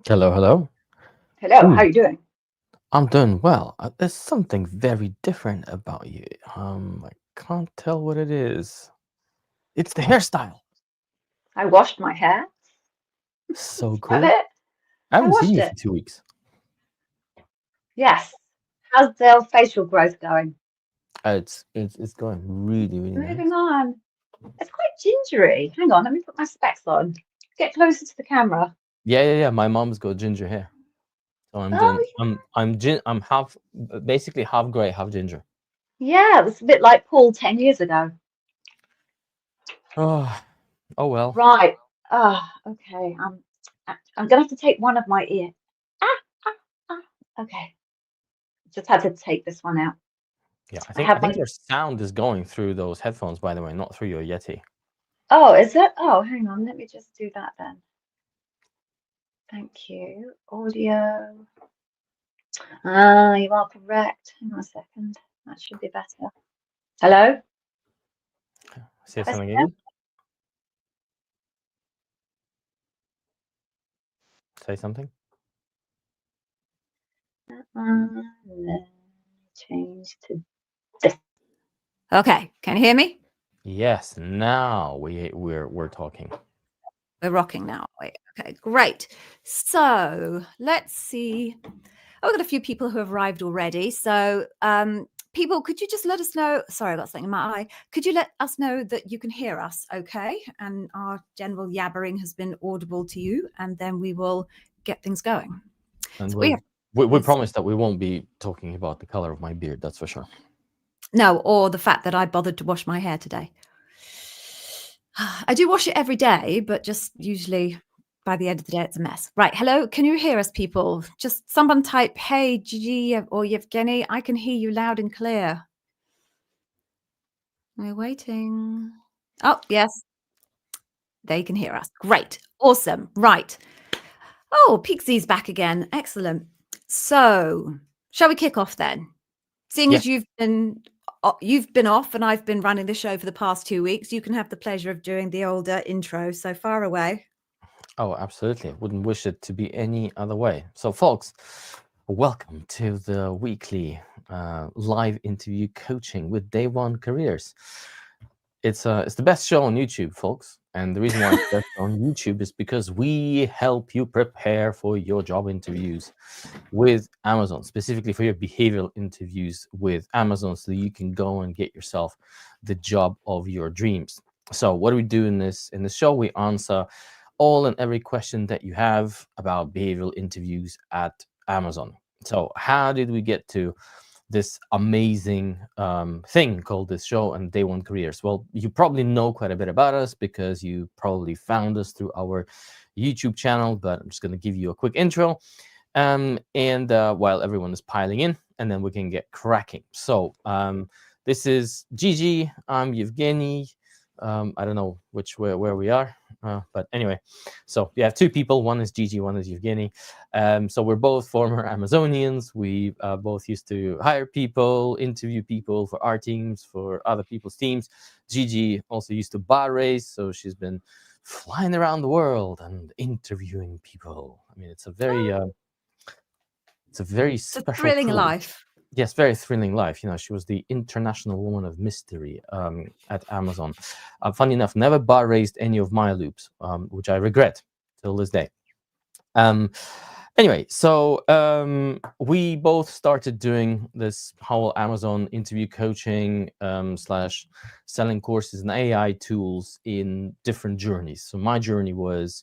Hello, hello. Hello, how Ooh, you doing? I'm doing well. There's something very different about you. I can't tell what it is. It's the hairstyle. I washed my hair. So That's cool. it. I I haven't seen washed you it. for 2 weeks. Yes. How's the facial growth going? It's going really, really Moving nice. on. It's quite gingery. Hang on, let me put my specs on. Get closer to the camera. Yeah. My mom's got ginger hair, so I'm Oh, doing. I'm half, basically half gray, half ginger. yeah, it's a bit like Paul 10 years ago. Oh, oh well. Right. Ah, okay. I'm gonna have to take one of my ear. Ah, ah, ah. Okay. Just had to take this one out. Yeah, I I think I have think my. your sound is going through those headphones, by the way, not through your Yeti. Oh, is it? Oh, hang on. Let me just do that then. Thank you. Audio. Ah, you are correct. Hang on a second. That should be better. Hello? Is Say that better something now? again. Say something. Then change to this. Okay, can you hear me? Yes, now we're talking. We're rocking now. Wait, okay, great. So let's see. Oh, we've got a few people who have arrived already. So, people, could you just let us know? Sorry, I got something in my eye. Could you let us know that you can hear us, okay? And our general yabbering has been audible to you, and then we will get things going. And So we have we this. promise that we won't be talking about the color of my beard, that's for sure. No, or the fact that I bothered to wash my hair today. I do wash it every day, but just usually by the end of the day, it's a mess. Right. Hello. Can you hear us, people? Just someone type, hey, Gigi or Yevgeny. I can hear you loud and clear. We're waiting. Oh, yes. They can hear us. Great. Awesome. Right. Oh, Pixie's back again. Excellent. So, shall we kick off then? Seeing Yeah. as you've been off and I've been running the show for the past 2 weeks, you can have the pleasure of doing the older intro. So far away. Oh, absolutely. Wouldn't wish it to be any other way. So, folks, welcome to the weekly live interview coaching with Day One Careers. It's the best show on YouTube, folks. And the reason why it's best on YouTube is because we help you prepare for your job interviews with Amazon, specifically for your behavioral interviews with Amazon, so that you can go and get yourself the job of your dreams. So, what do we do in this show? We answer all and every question that you have about behavioral interviews at Amazon. So, how did we get to this amazing thing called this show and Day One Careers? Well, you probably know quite a bit about us because you probably found us through our YouTube channel, but I'm just going to give you a quick intro. And while everyone is piling in, and then we can get cracking. So this is Gigi. I'm Yevgeny. I don't know where we are, but anyway. So we have two people. One is Gigi. One is Yevgeny. So we're both former Amazonians. We both used to hire people, interview people for our teams, for other people's teams. Gigi also used to bar race, so she's been flying around the world and interviewing people. I mean, it's a very It's a special thrilling privilege. life. Yes, very thrilling life. You know, she was the international woman of mystery at Amazon. Funny enough, never bar raised any of my loops, which I regret till this day. Um, anyway, so we both started doing this whole Amazon interview coaching slash selling courses and AI tools in different journeys. So my journey was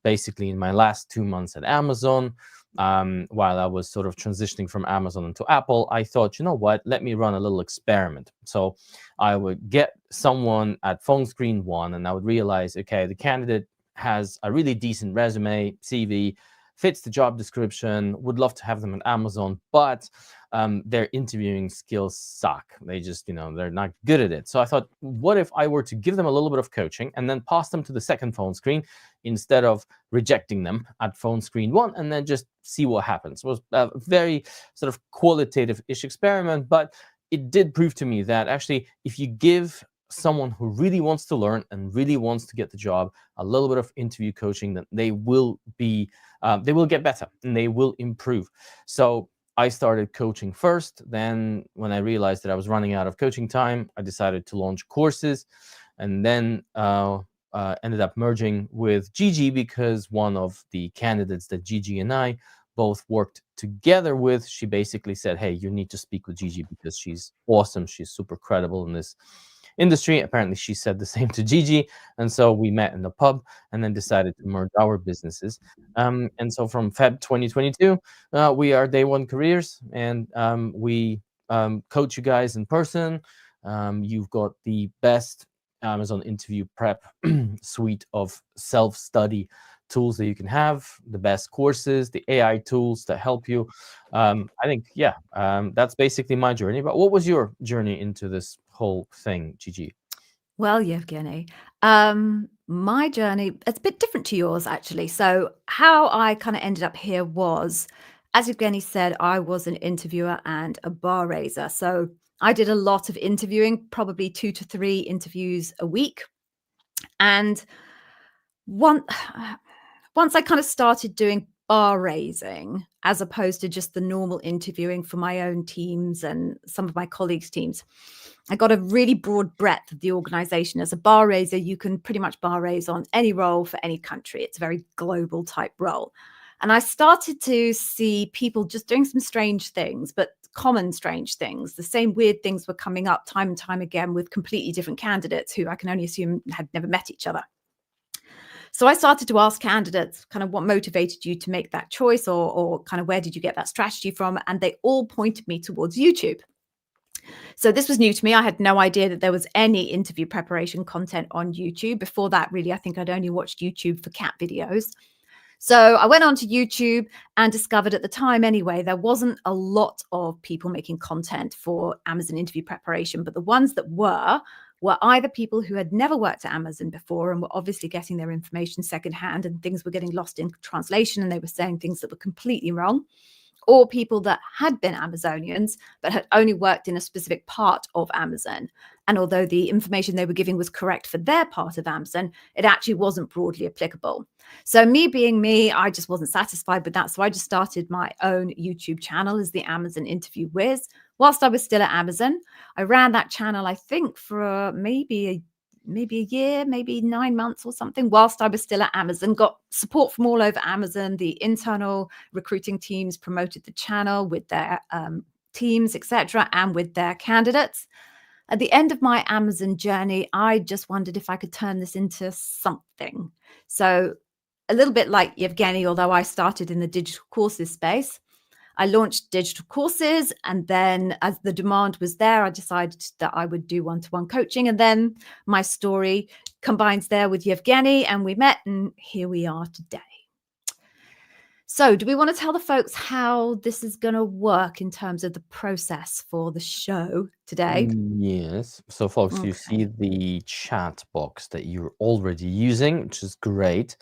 basically in my last 2 months at Amazon. While I was sort of transitioning from Amazon into Apple, I thought, you know what, let me run a little experiment. So I would get someone at phone screen one, and I would realize, okay, the candidate has a really decent resume, CV, fits the job description, would love to have them at Amazon, but their interviewing skills suck. They just, they're not good at it. So I thought, what if I were to give them a little bit of coaching and then pass them to the second phone screen instead of rejecting them at phone screen one, and then just see what happens? It was a very sort of qualitative-ish experiment, but it did prove to me that actually, if you give someone who really wants to learn and really wants to get the job, a little bit of interview coaching, that they will get better and they will improve. So I started coaching first. Then when I realized that I was running out of coaching time, I decided to launch courses, and then ended up merging with Gigi, because one of the candidates that Gigi and I both worked together with, she basically said, hey, you need to speak with Gigi because she's awesome. She's super credible in this industry. Apparently, she said the same to Gigi. And so we met in the pub and then decided to merge our businesses. And so from Feb 2022, we are Day One Careers, and we coach you guys in person. You've got the best Amazon interview prep suite of self-study tools that you can have, the best courses, the AI tools that help you. I think, that's basically my journey. But what was your journey into this whole thing, Gigi? Well, Yevgeny, my journey, it's a bit different to yours, actually. So how I kind of ended up here was, as Yevgeny said, I was an interviewer and a bar raiser. So I did a lot of interviewing, probably 2 to 3 interviews a week. And once I kind of started doing bar raising, as opposed to just the normal interviewing for my own teams and some of my colleagues' teams, I got a really broad breadth of the organization. As a bar raiser, you can pretty much bar raise on any role for any country. It's a very global type role. And I started to see people just doing some strange things, but common strange things. The same weird things were coming up time and time again with completely different candidates who I can only assume had never met each other. So I started to ask candidates kind of what motivated you to make that choice, or kind of where did you get that strategy from? And they all pointed me towards YouTube. So this was new to me. I had no idea that there was any interview preparation content on YouTube. Before that, really, I think I'd only watched YouTube for cat videos. So I went onto YouTube and discovered, at the time anyway, there wasn't a lot of people making content for Amazon interview preparation, but the ones that were either people who had never worked at Amazon before and were obviously getting their information secondhand, and things were getting lost in translation and they were saying things that were completely wrong, or people that had been Amazonians but had only worked in a specific part of Amazon. And although the information they were giving was correct for their part of Amazon, it actually wasn't broadly applicable. So me being me, I just wasn't satisfied with that. So I just started my own YouTube channel as the Amazon Interview Whiz. Whilst I was still at Amazon, I ran that channel, I think, for maybe a year, maybe 9 months or something, whilst I was still at Amazon. Got support from all over Amazon. The internal recruiting teams promoted the channel with their teams, etc., and with their candidates. At the end of my Amazon journey, I just wondered if I could turn this into something. So a little bit like Yevgeny, although I started in the digital courses space, I launched digital courses, and then as the demand was there, I decided that I would do one-to-one coaching. And then my story combines there with Yevgeny, and we met, and here we are today. So do we want to tell the folks how this is going to work in terms of the process for the show today? Yes. So, folks, you see the chat box that you're already using, which is great.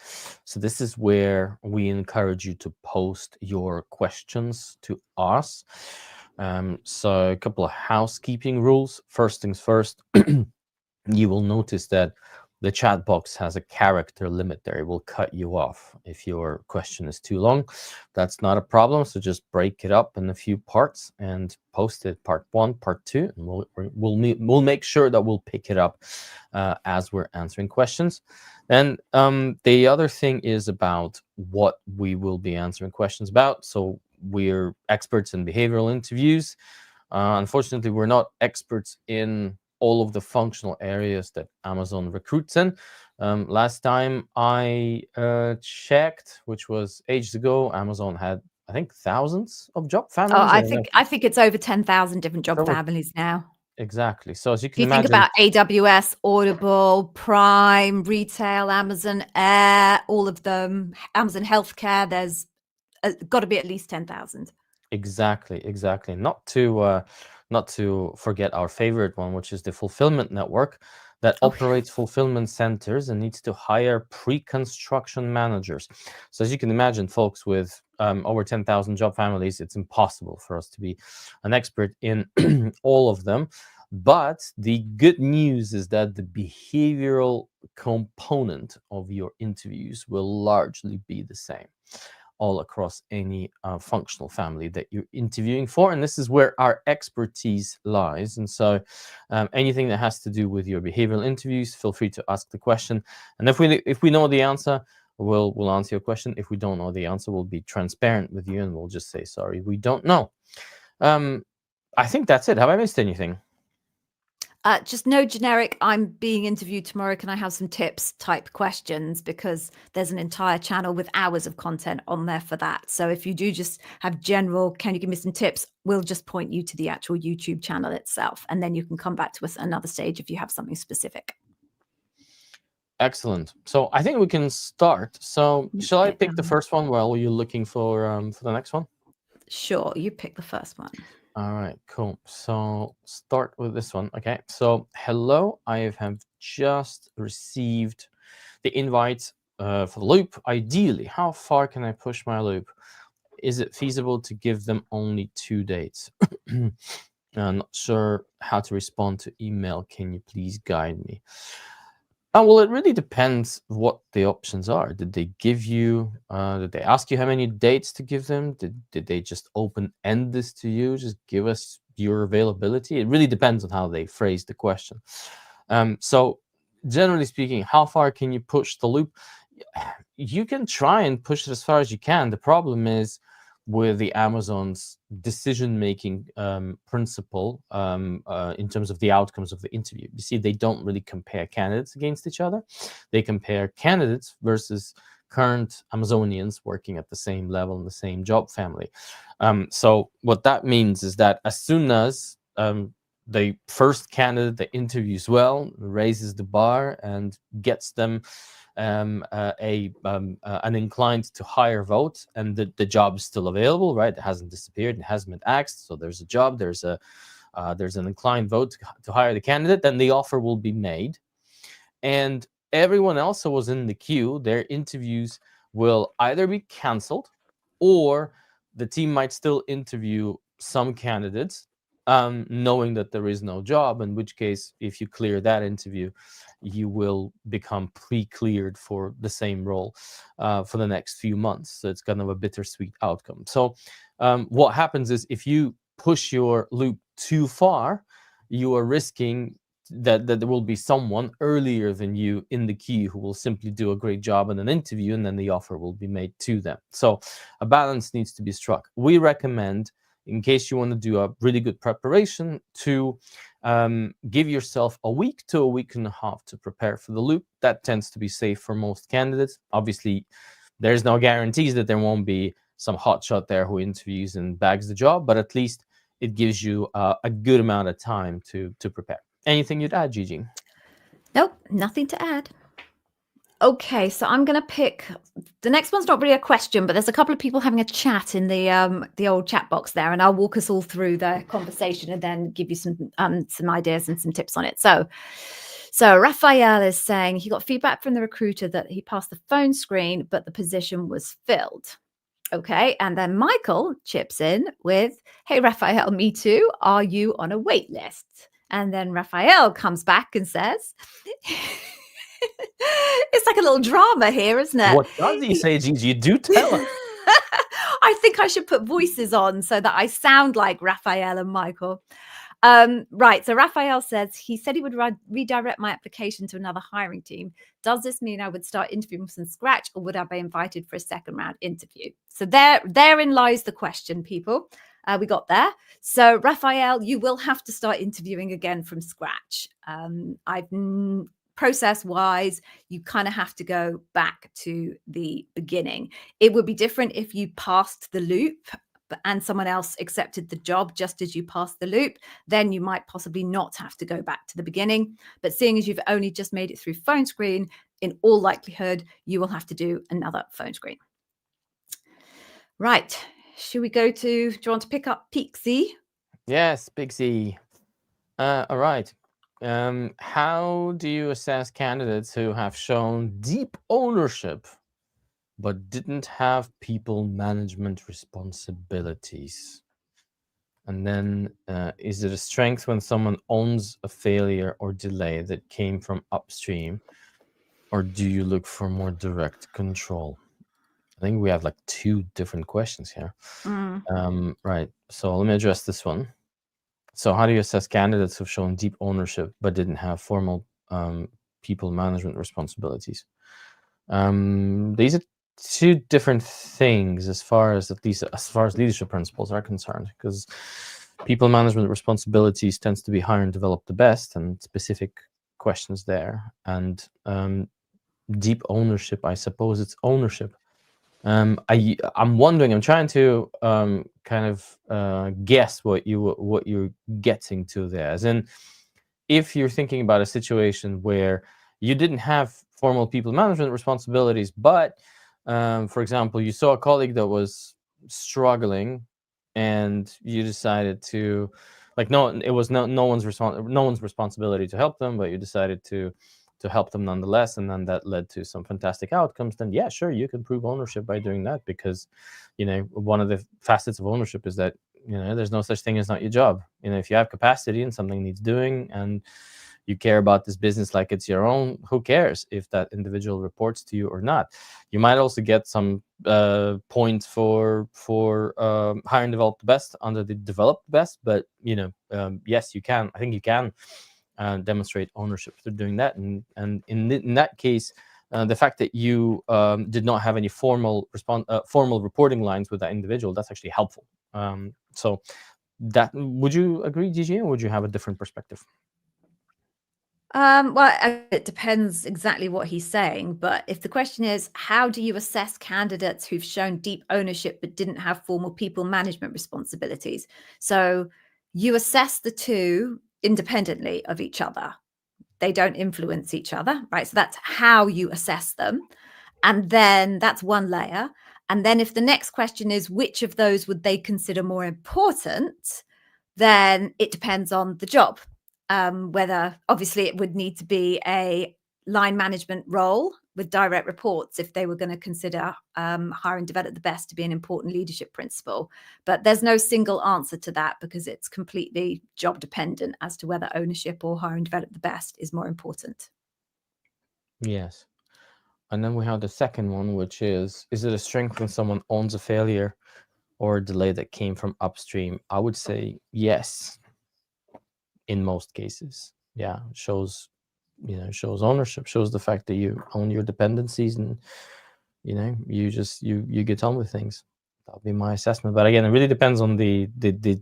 So this is where we encourage you to post your questions to us. So a couple of housekeeping rules. First things first, you will notice that the chat box has a character limit there. It will cut you off if your question is too long. That's not a problem. So just break it up in a few parts and post it part 1, part 2, and we'll make sure that we'll pick it up as we're answering questions. And the other thing is about what we will be answering questions about. So we're experts in behavioral interviews. Unfortunately, we're not experts in all of the functional areas that Amazon recruits in. Last time I checked, which was ages ago, Amazon had, I think, thousands of job families. Oh, I think it's over 10,000 different job families now. Exactly. So as you can you imagine, think about AWS, Audible, Prime, Retail, Amazon Air, all of them, Amazon Healthcare, there's got to be at least 10,000. Exactly. Not to forget our favorite one, which is the fulfillment network. that Oh, operates fulfillment centers and needs to hire pre-construction managers. So as you can imagine, folks, with over 10,000 job families, it's impossible for us to be an expert in all of them. But the good news is that the behavioral component of your interviews will largely be the same all across any functional family that you're interviewing for. And this is where our expertise lies. And so anything that has to do with your behavioral interviews, feel free to ask the question. And if we know the answer, we'll answer your question. If we don't know the answer, we'll be transparent with you and we'll just say, sorry, we don't know. I think that's it. Have I missed anything? Just no generic, I'm being interviewed tomorrow, can I have some tips type questions, because there's an entire channel with hours of content on there for that. So if you do just have general, can you give me some tips, we'll just point you to the actual YouTube channel itself. And then you can come back to us at another stage if you have something specific. Excellent. So I think we can start. So shall I pick the first one while you're looking for the next one? Sure, you pick the first one. All right, cool. So start with this one. Okay. So hello, I have just received the invite for the loop. Ideally, how far can I push my loop? Is it feasible to give them only 2 dates? I'm not sure how to respond to email. Can you please guide me? Well, it really depends what the options are. Did they give you, did they ask you how many dates to give them? Did they just open-end this to you? Just give us your availability? It really depends on how they phrase the question. So generally speaking, how far can you push the loop? You can try and push it as far as you can. The problem is with the Amazon's decision-making principle in terms of the outcomes of the interview. You see, they don't really compare candidates against each other. They compare candidates versus current Amazonians working at the same level in the same job family. So what that means is that as soon as the first candidate that interviews well, raises the bar and gets them an inclined to higher vote, and the job is still available, right? It hasn't disappeared, it hasn't been axed. So there's a job, there's an inclined vote to hire the candidate, then the offer will be made. And everyone else who was in the queue, their interviews will either be canceled or the team might still interview some candidates, knowing that there is no job, in which case, if you clear that interview, you will become pre-cleared for the same role for the next few months. So it's kind of a bittersweet outcome. So what happens is if you push your loop too far, you are risking that there will be someone earlier than you in the queue who will simply do a great job in an interview, and then the offer will be made to them. So a balance needs to be struck. We recommend, in case you want to do a really good preparation, to give yourself a week to a week and a half to prepare for the loop. That tends to be safe for most candidates. Obviously, there's no guarantees that there won't be some hotshot there who interviews and bags the job, but at least it gives you a good amount of time to prepare. Anything you'd add, Gigi? Nope, nothing to add. Okay, so I'm going to pick the next one's not really a question, but there's a couple of people having a chat in the old chat box there, and I'll walk us all through the conversation and then give you some ideas and some tips on it. So Raphael is saying he got feedback from the recruiter that he passed the phone screen, but the position was filled. Okay, and then Michael chips in with, "Hey Raphael, me too. Are you on a wait list?" And then Raphael comes back and says, it's like a little drama here, isn't it? What does he say, Gigi? Do tell us. I think I should put voices on so that I sound like Raphael and Michael. Right, so Raphael says he said he would redirect my application to another hiring team. Does this mean I would start interviewing from scratch, or would I be invited for a second round interview? So therein lies the question, people. We got there. So Raphael, you will have to start interviewing again from scratch. Process-wise, you kind of have to go back to the beginning. It would be different if you passed the loop and someone else accepted the job just as you passed the loop. Then you might possibly not have to go back to the beginning. But seeing as you've only just made it through phone screen, in all likelihood, you will have to do another phone screen. Right. Should we go to, do you want to pick up Pixie? Yes, Pixie. All right. How do you assess candidates who have shown deep ownership but didn't have people management responsibilities? And then, is it a strength when someone owns a failure or delay that came from upstream, or do you look for more direct control? I think we have like two different questions here. Right. So let me address this one. So, how do you assess candidates who've shown deep ownership but didn't have formal people management responsibilities? These are two different things as far as leadership principles are concerned, because people management responsibilities tends to be hire and develop the best and specific questions there, and deep ownership, I suppose it's ownership. I'm wondering, I'm trying to kind of guess what you're getting to there, as in, if you're thinking about a situation where you didn't have formal people management responsibilities, but for example, you saw a colleague that was struggling and you decided to, like, no, it was no one's responsibility to help them, but you decided to help them nonetheless, and then that led to some fantastic outcomes, then yeah, sure, you can prove ownership by doing that, because one of the facets of ownership is that there's no such thing as not your job. If you have capacity and something needs doing, and you care about this business like it's your own, who cares if that individual reports to you or not? You might also get some points for hire and develop the best under the develop the best, but yes, you can. I think you can demonstrate ownership through doing that, and in that case, the fact that you did not have any formal reporting lines with that individual, that's actually helpful. So that, would you agree, Gigi, or would you have a different perspective? Well, it depends exactly what he's saying. But if the question is, how do you assess candidates who've shown deep ownership but didn't have formal people management responsibilities? So you assess the two independently of each other. They don't influence each other, right? So that's how you assess them. And then that's one layer. And then if the next question is, which of those would they consider more important? Then it depends on the job. Whether, obviously, it would need to be a line management role with direct reports if they were going to consider hire and develop the best to be an important leadership principle. But there's no single answer to that, because it's completely job dependent as to whether ownership or hire and develop the best is more important. Yes. And then we have the second one, which is it a strength when someone owns a failure or a delay that came from upstream? I would say yes, in most cases. Yeah, it shows ownership, shows the fact that you own your dependencies, and you get on with things. That'll be my assessment. But again, it really depends on the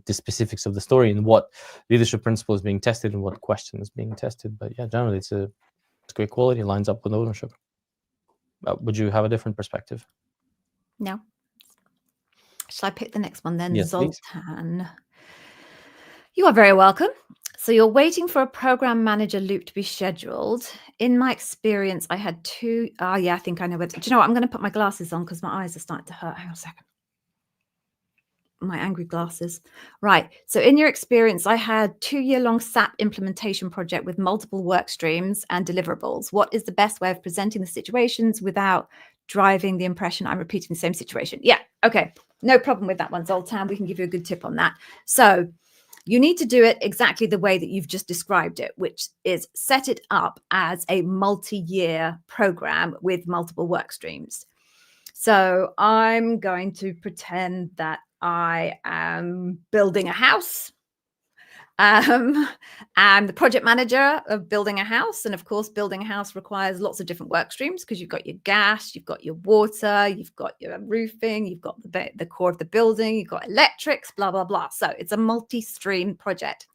specifics of the story and what leadership principle is being tested and what question is being tested. But yeah, generally it's great quality, lines up with ownership. Would you have a different perspective? No. Shall I pick the next one then? Yes, please. Zoltan. You are very welcome. So you're waiting for a program manager loop to be scheduled. In my experience, I had two. Yeah, I think I know where. Do you know what? I'm going to put my glasses on because my eyes are starting to hurt. Hang on a second. My angry glasses. Right. So in your experience, I had 2-year-long SAP implementation project with multiple work streams and deliverables. What is the best way of presenting the situations without driving the impression I'm repeating the same situation? Yeah. Okay. No problem with that one, Zoltan. We can give you a good tip on that. So you need to do it exactly the way that you've just described it, which is set it up as a multi-year program with multiple work streams. So I'm going to pretend that I am building a house. I'm the project manager of building a house. And of course, building a house requires lots of different work streams, because you've got your gas, you've got your water, you've got your roofing, you've got the core of the building, you've got electrics, blah, blah, blah. So it's a multi-stream project.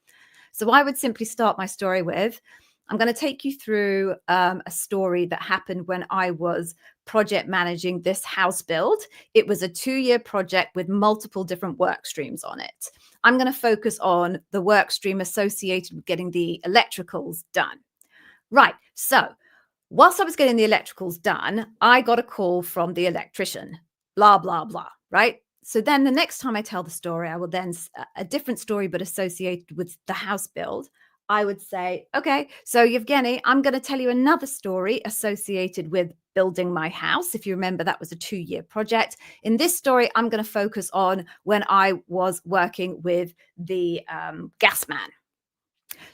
So I would simply start my story with, I'm going to take you through a story that happened when I was project managing this house build. It was a 2-year project with multiple different work streams on it. I'm going to focus on the work stream associated with getting the electricals done. Right. So whilst I was getting the electricals done, I got a call from the electrician, blah, blah, blah. Right. So then the next time I tell the story, I will then, a different story, but associated with the house build. I would say, okay, so Yevgeny, I'm going to tell you another story associated with building my house. If you remember, that was a 2-year project. In this story, I'm going to focus on when I was working with the gas man.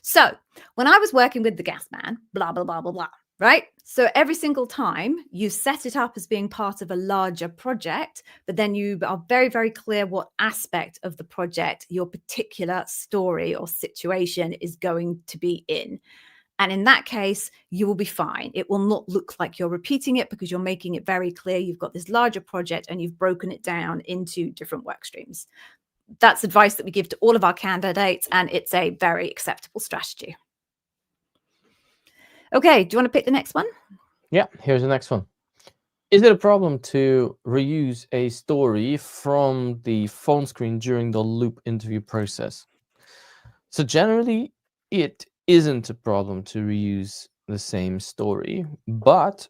So when I was working with the gas man, blah, blah, blah, blah, blah, right? So every single time you set it up as being part of a larger project, but then you are very, very clear what aspect of the project your particular story or situation is going to be in. And in that case, you will be fine. It will not look like you're repeating it because you're making it very clear you've got this larger project and you've broken it down into different work streams. That's advice that we give to all of our candidates, and it's a very acceptable strategy. Okay, do you want to pick the next one? Yeah, here's the next one. Is it a problem to reuse a story from the phone screen during the loop interview process? So generally, it isn't a problem to reuse the same story, but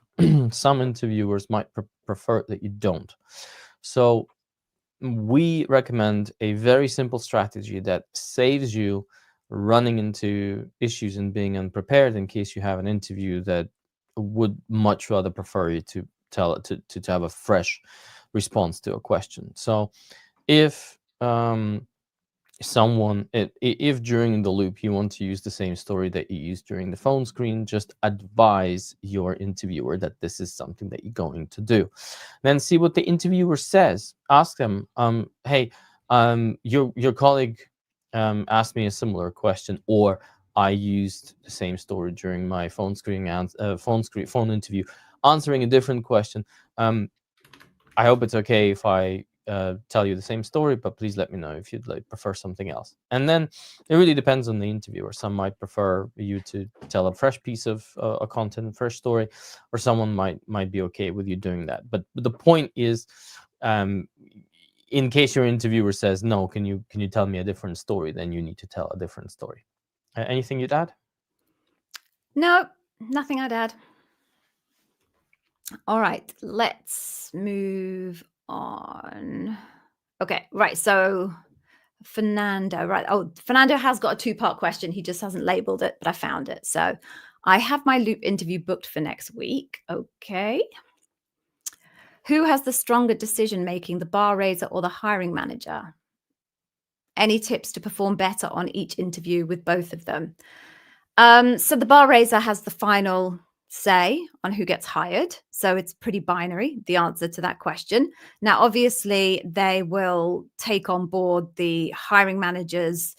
some interviewers might prefer that you don't. So we recommend a very simple strategy that saves you running into issues and being unprepared in case you have an interview that would much rather prefer you to have a fresh response to a question. So if if during the loop you want to use the same story that you used during the phone screen, just advise your interviewer that this is something that you're going to do. Then see what the interviewer says. Ask them, hey, your colleague asked me a similar question, or I used the same story during my phone interview, answering a different question. I hope it's okay if I tell you the same story, but please let me know if you'd prefer something else. And then it really depends on the interviewer. Some might prefer you to tell a fresh piece of content, fresh story, or someone might be okay with you doing that. But the point is, in case your interviewer says no, can you tell me a different story? Then you need to tell a different story. Anything you'd add? No, nothing I'd add. All right, let's move on. Okay, right. So Fernando, right. Oh, Fernando has got a 2-part question. He just hasn't labeled it, but I found it. So I have my loop interview booked for next week. Okay. Who has the stronger decision making, the bar raiser or the hiring manager? Any tips to perform better on each interview with both of them? So the bar raiser has the final say on who gets hired. So it's pretty binary, the answer to that question. Now, obviously, they will take on board the hiring manager's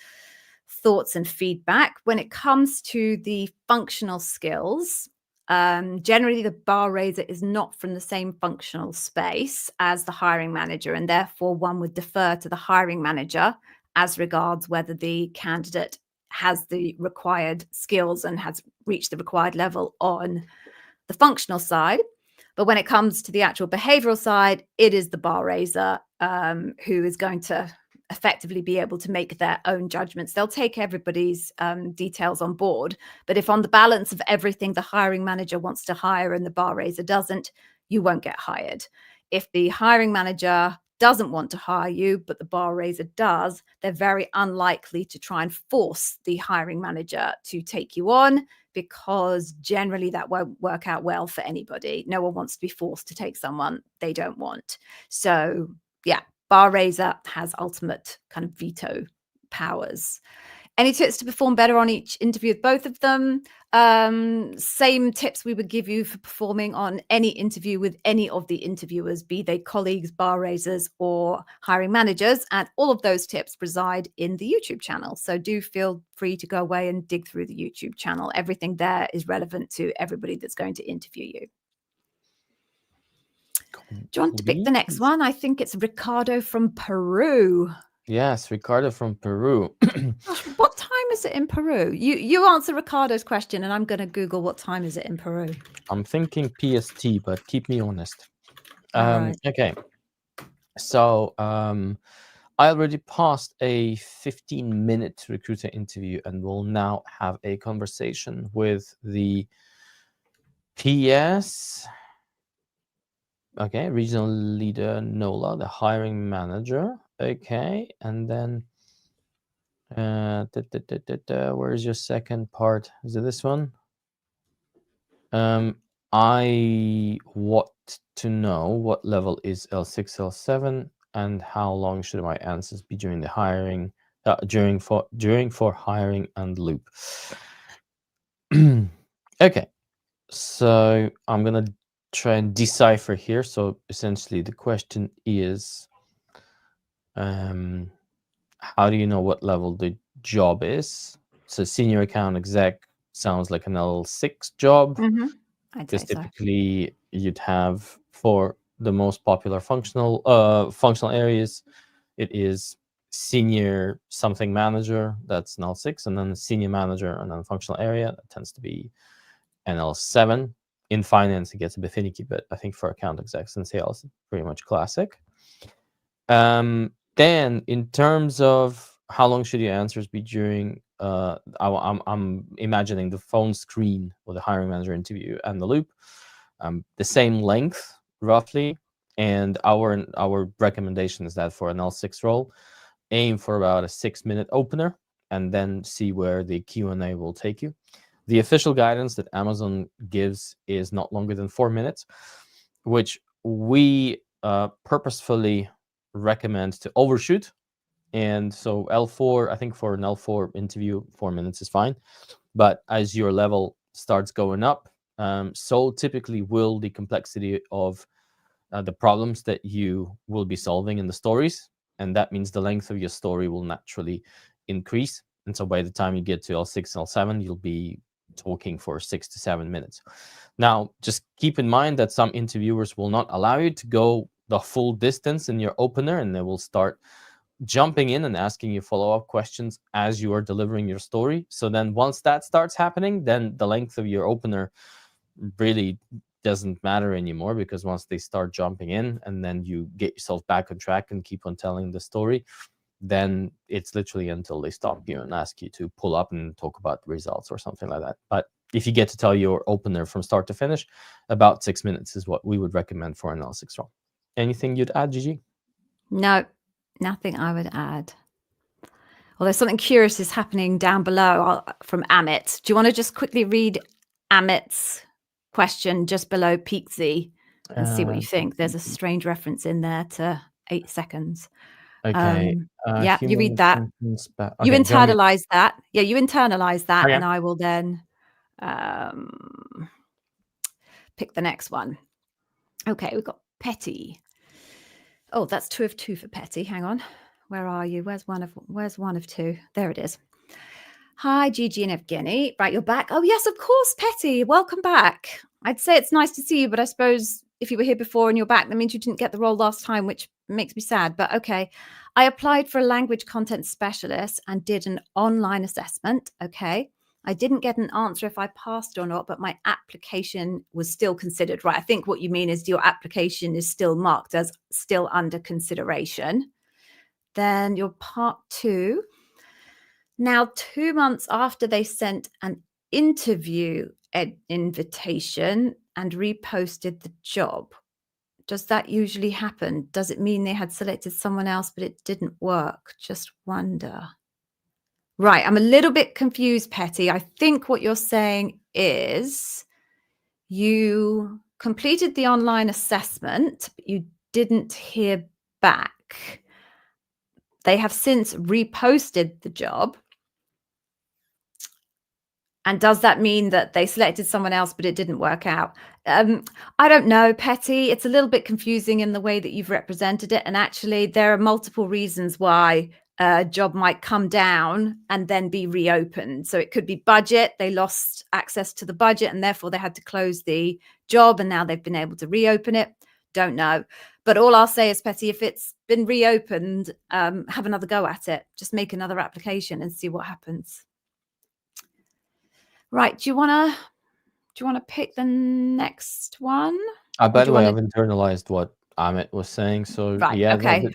thoughts and feedback. When it comes to the functional skills, generally the bar raiser is not from the same functional space as the hiring manager, and therefore one would defer to the hiring manager as regards whether the candidate has the required skills and has reached the required level on the functional side. But when it comes to the actual behavioral side, it is the bar raiser who is going to effectively be able to make their own judgments. They'll take everybody's details on board. But if on the balance of everything the hiring manager wants to hire and the bar raiser doesn't, you won't get hired. If the hiring manager doesn't want to hire you, but the bar raiser does, they're very unlikely to try and force the hiring manager to take you on, because generally that won't work out well for anybody. No one wants to be forced to take someone they don't want. So yeah, bar raiser has ultimate kind of veto powers. Any tips to perform better on each interview with both of them? Same tips we would give you for performing on any interview with any of the interviewers, be they colleagues, bar raisers, or hiring managers. And all of those tips reside in the YouTube channel. So do feel free to go away and dig through the YouTube channel. Everything there is relevant to everybody that's going to interview you. Do you want to pick the next one? I think it's Ricardo from Peru. Yes, Ricardo from Peru. Gosh, what time is it in Peru? You answer Ricardo's question, and I'm going to Google what time is it in Peru. I'm thinking PST, but keep me honest. All right. Okay. So I already passed a 15-minute recruiter interview and will now have a conversation with the PS. Okay, regional leader Nola, the hiring manager. Okay, and then Where's your second part? Is it this one? I want to know what level is L6, L7, and how long should my answers be during the hiring, during for hiring and loop. Okay, so I'm gonna try and decipher here. So essentially, the question is, how do you know what level the job is? So senior account exec sounds like an L6 job. I'd Because say so. typically you'd have, for the most popular functional areas, it is senior something manager, that's an L6, and then the senior manager, and then functional area, that tends to be an L7. In finance, it gets a bit finicky, but I think for account execs and sales, it's pretty much classic. Then, in terms of how long should your answers be during, I'm imagining the phone screen or the hiring manager interview and the loop, the same length roughly. And our recommendation is that for an L6 role, aim for about a 6-minute opener, and then see where the Q&A will take you. The official guidance that Amazon gives is not longer than 4 minutes, which we purposefully recommend to overshoot. And so L4, I think for an L4 interview, 4 minutes is fine. But as your level starts going up, so typically will the complexity of the problems that you will be solving in the stories. And that means the length of your story will naturally increase. And so by the time you get to L6, L7, you'll be talking for 6 to 7 minutes. Now, just keep in mind that some interviewers will not allow you to go the full distance in your opener, and they will start jumping in and asking you follow-up questions as you are delivering your story. So then once that starts happening, then the length of your opener really doesn't matter anymore, because once they start jumping in and then you get yourself back on track and keep on telling the story, then it's literally until they stop you and ask you to pull up and talk about the results or something like that. But if you get to tell your opener from start to finish, about 6 minutes is what we would recommend for an L6 role. Anything you'd add, Gigi? No, nothing I would add. Although something curious is happening down below from Amit. Do you want to just quickly read Amit's question just below Peaksy and see what you think? There's a strange reference in there to 8 seconds. Okay. Yeah, you read that. Okay, You internalize that. Yeah, you internalize that, Okay. and I will then pick the next one. Okay, we've got Petty. Oh, that's 2 of 2 for Petty. Hang on. Where are you? Where's one of 2? There it is. Hi, Gigi and Evgeny. Right, you're back. Oh, yes, of course, Petty. Welcome back. I'd say it's nice to see you, but I suppose if you were here before and you're back, that means you didn't get the role last time, which makes me sad. But okay. I applied for a language content specialist and did an online assessment. Okay. I didn't get an answer if I passed or not, but my application was still considered. Right. I think what you mean is your application is still marked as still under consideration. Then your part 2. Now, 2 months after they sent an interview invitation and reposted the job, does that usually happen? Does it mean they had selected someone else, but it didn't work? Just wonder. Right. I'm a little bit confused, Petty. I think what you're saying is you completed the online assessment, but you didn't hear back. They have since reposted the job. And does that mean that they selected someone else, but it didn't work out? I don't know, Petty. It's a little bit confusing in the way that you've represented it. And actually, there are multiple reasons why a job might come down and then be reopened. So it could be budget. They lost access to the budget and therefore they had to close the job. And now they've been able to reopen it. Don't know. But all I'll say is, Petty, if it's been reopened, have another go at it. Just make another application and see what happens. Right. Do you want to pick the next one? By the way, I've internalized what Amit was saying. So right, yeah, okay.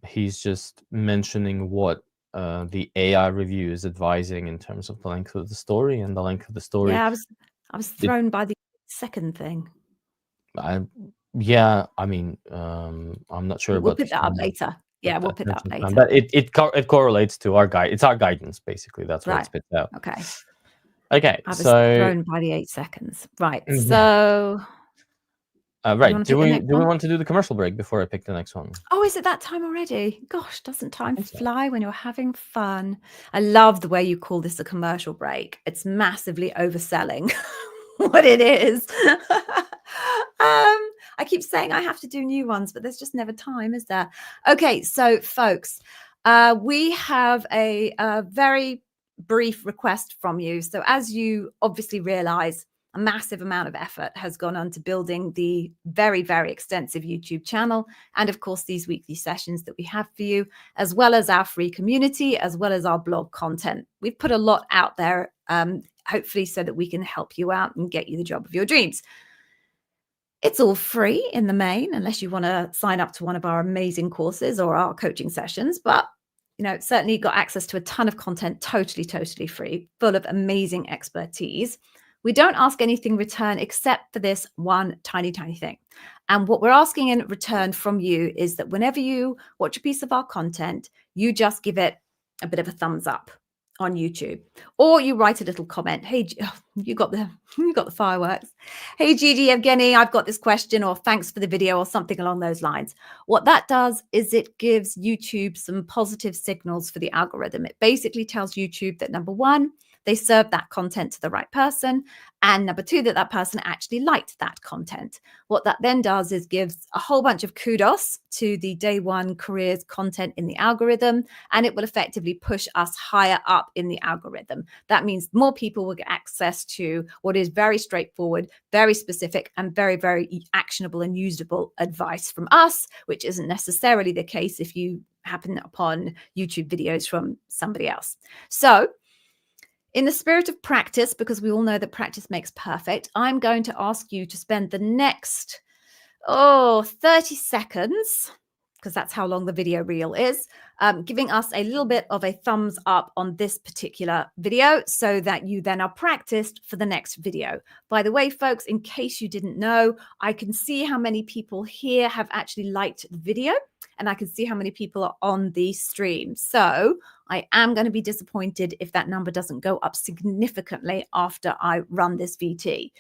he's just mentioning what the AI review is advising in terms of the length of the story and the length of the story. Yeah, I was thrown by the second thing. Yeah, I mean, I'm not sure We'll about pick that up later. Yeah, we'll pick that up attention span, later. but it correlates to our guide. It's our guidance, basically. That's what it Right. spits out. Okay. Okay, I was so thrown by the 8 seconds. Right. yeah, So you right. want to Do pick the we next do we one? want to do the commercial break before I pick the next one? Oh, is it that time already? Gosh, doesn't I time think so. fly when you're having fun? I love the way you call this a commercial break. It's massively overselling what it is. I keep saying I have to do new ones, but there's just never time, is there? Okay, so folks, we have a very brief request from you. So as you obviously realize, a massive amount of effort has gone on to building the very, very extensive YouTube channel. And of course, these weekly sessions that we have for you, as well as our free community, as well as our blog content. We've put a lot out there, hopefully so that we can help you out and get you the job of your dreams. It's all free in the main, unless you want to sign up to one of our amazing courses or our coaching sessions. But certainly got access to a ton of content, totally free, full of amazing expertise. We don't ask anything in return except for this one tiny thing. And what we're asking in return from you is that whenever you watch a piece of our content, you just give it a bit of a thumbs up on YouTube, or you write a little comment. Hey, you got the fireworks. Hey, Gigi, Evgeny, I've got this question, or thanks for the video, or something along those lines. What that does is it gives YouTube some positive signals for the algorithm. It basically tells YouTube that, number one, they served that content to the right person, and number two, that person actually liked that content. What that then does is gives a whole bunch of kudos to the Day One Careers content in the algorithm, and it will effectively push us higher up in the algorithm. That means more people will get access to what is very straightforward, very specific, and very actionable and usable advice from us, which isn't necessarily the case if you happen upon YouTube videos from somebody else. So in the spirit of practice, because we all know that practice makes perfect, I'm going to ask you to spend the next 30 seconds, because that's how long the video reel is, giving us a little bit of a thumbs up on this particular video so that you then are practiced for the next video. By the way, folks, in case you didn't know, I can see how many people here have actually liked the video, and I can see how many people are on the stream. So I am going to be disappointed if that number doesn't go up significantly after I run this VT.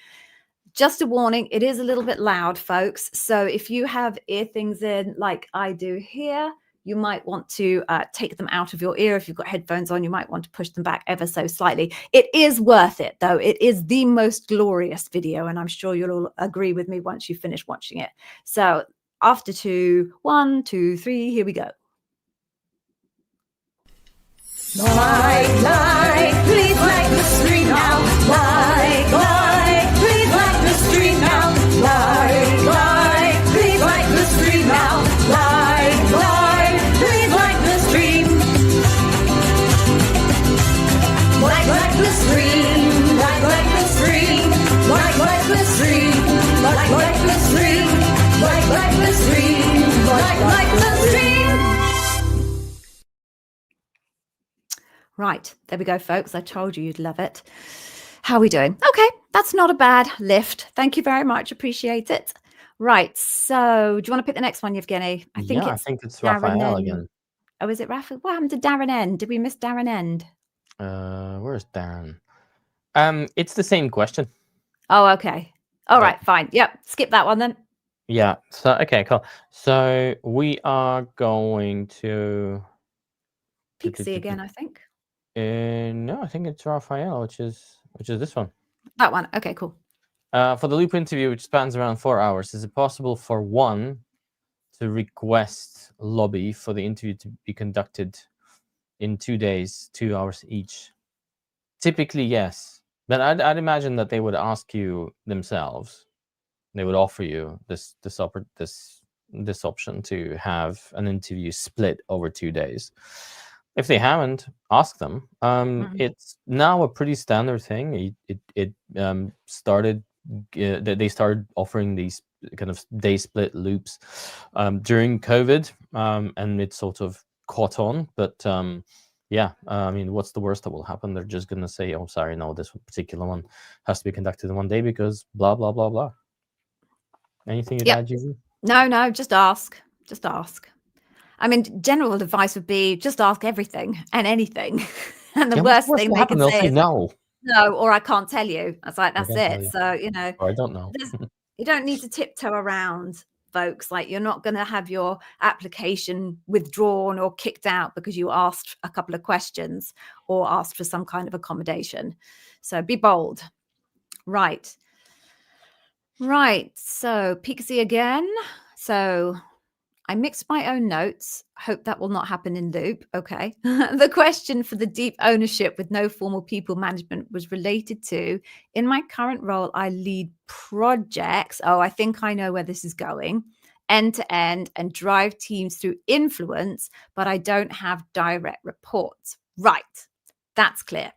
Just a warning, it is a little bit loud, folks. So if you have ear things in like I do here, you might want to take them out of your ear. If you've got headphones on, you might want to push them back ever so slightly. It is worth it, though. It is the most glorious video, and I'm sure you'll all agree with me once you finish watching it. So after 2, 1, 2, 3, here we go. Like, please like the stream now. Like, please like the stream now. Like, please like the stream now. Like, please like the stream. Like the stream. Like the stream. Like the stream. Like the stream. Like the stream. Like the stream. Right, there we go, folks. I told you you'd love it. How are we doing? Okay, that's not a bad lift. Thank you very much. Appreciate it. Right, so do you want to pick the next one, Evgeny? I think it's Darren Raphael N. again. Oh, is it Raphael? What happened to Darren N? Did we miss Darren End? Where's Darren? It's the same question. Oh, okay. All right, fine. Yep, skip that one then. Yeah. So okay, cool. So we are going to Pixie again, I think. No, I think it's Raphael, which is this one. That one. Okay, cool. For the loop interview, which spans around 4 hours, is it possible for one to request lobby for the interview to be conducted in 2 days, 2 hours each? Typically, yes, but I'd imagine that they would ask you themselves. They would offer you this option to have an interview split over 2 days. If they haven't, ask them. It's now a pretty standard thing. It started. They started offering these kind of day split loops during COVID, and it sort of caught on. But yeah, I mean, what's the worst that will happen? They're just gonna say, "Oh, sorry, no, this particular one has to be conducted in 1 day because blah blah blah blah." Anything you'd Yep. add, Julie? No, just ask. Just ask. I mean, general advice would be just ask everything and anything. And the Yeah, worst what's thing will they happen? can They'll say say is no. no, or I can't tell you. That's like, I that's can't tell it. you. So, Or I don't know. you don't need to tiptoe around, folks. Like, you're not going to have your application withdrawn or kicked out because you asked a couple of questions or asked for some kind of accommodation. So be bold. Right. So Pixie again. So I mixed my own notes. Hope that will not happen in loop. Okay. The question for the deep ownership with no formal people management was related to, in my current role, I lead projects. Oh, I think I know where this is going. End to end, and drive teams through influence, but I don't have direct reports. Right. That's clear.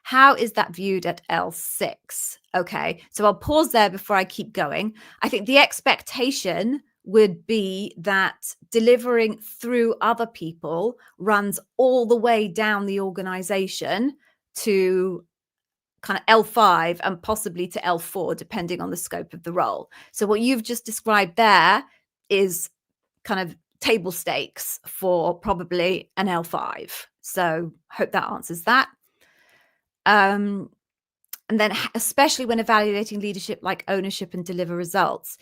How is that viewed at L6? Okay. So I'll pause there before I keep going. I think the expectation would be that delivering through other people runs all the way down the organization to kind of L5 and possibly to L4, depending on the scope of the role. So what you've just described there is kind of table stakes for probably an L5. So hope that answers that. And then especially when evaluating leadership like ownership and deliver results,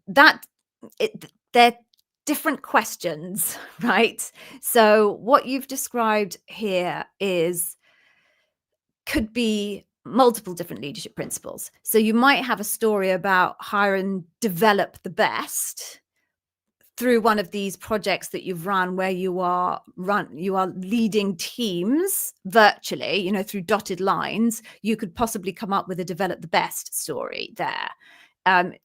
they're different questions, right? So what you've described here could be multiple different leadership principles. So you might have a story about hire and develop the best through one of these projects that you've run, where you are leading teams virtually, through dotted lines. You could possibly come up with a develop the best story there.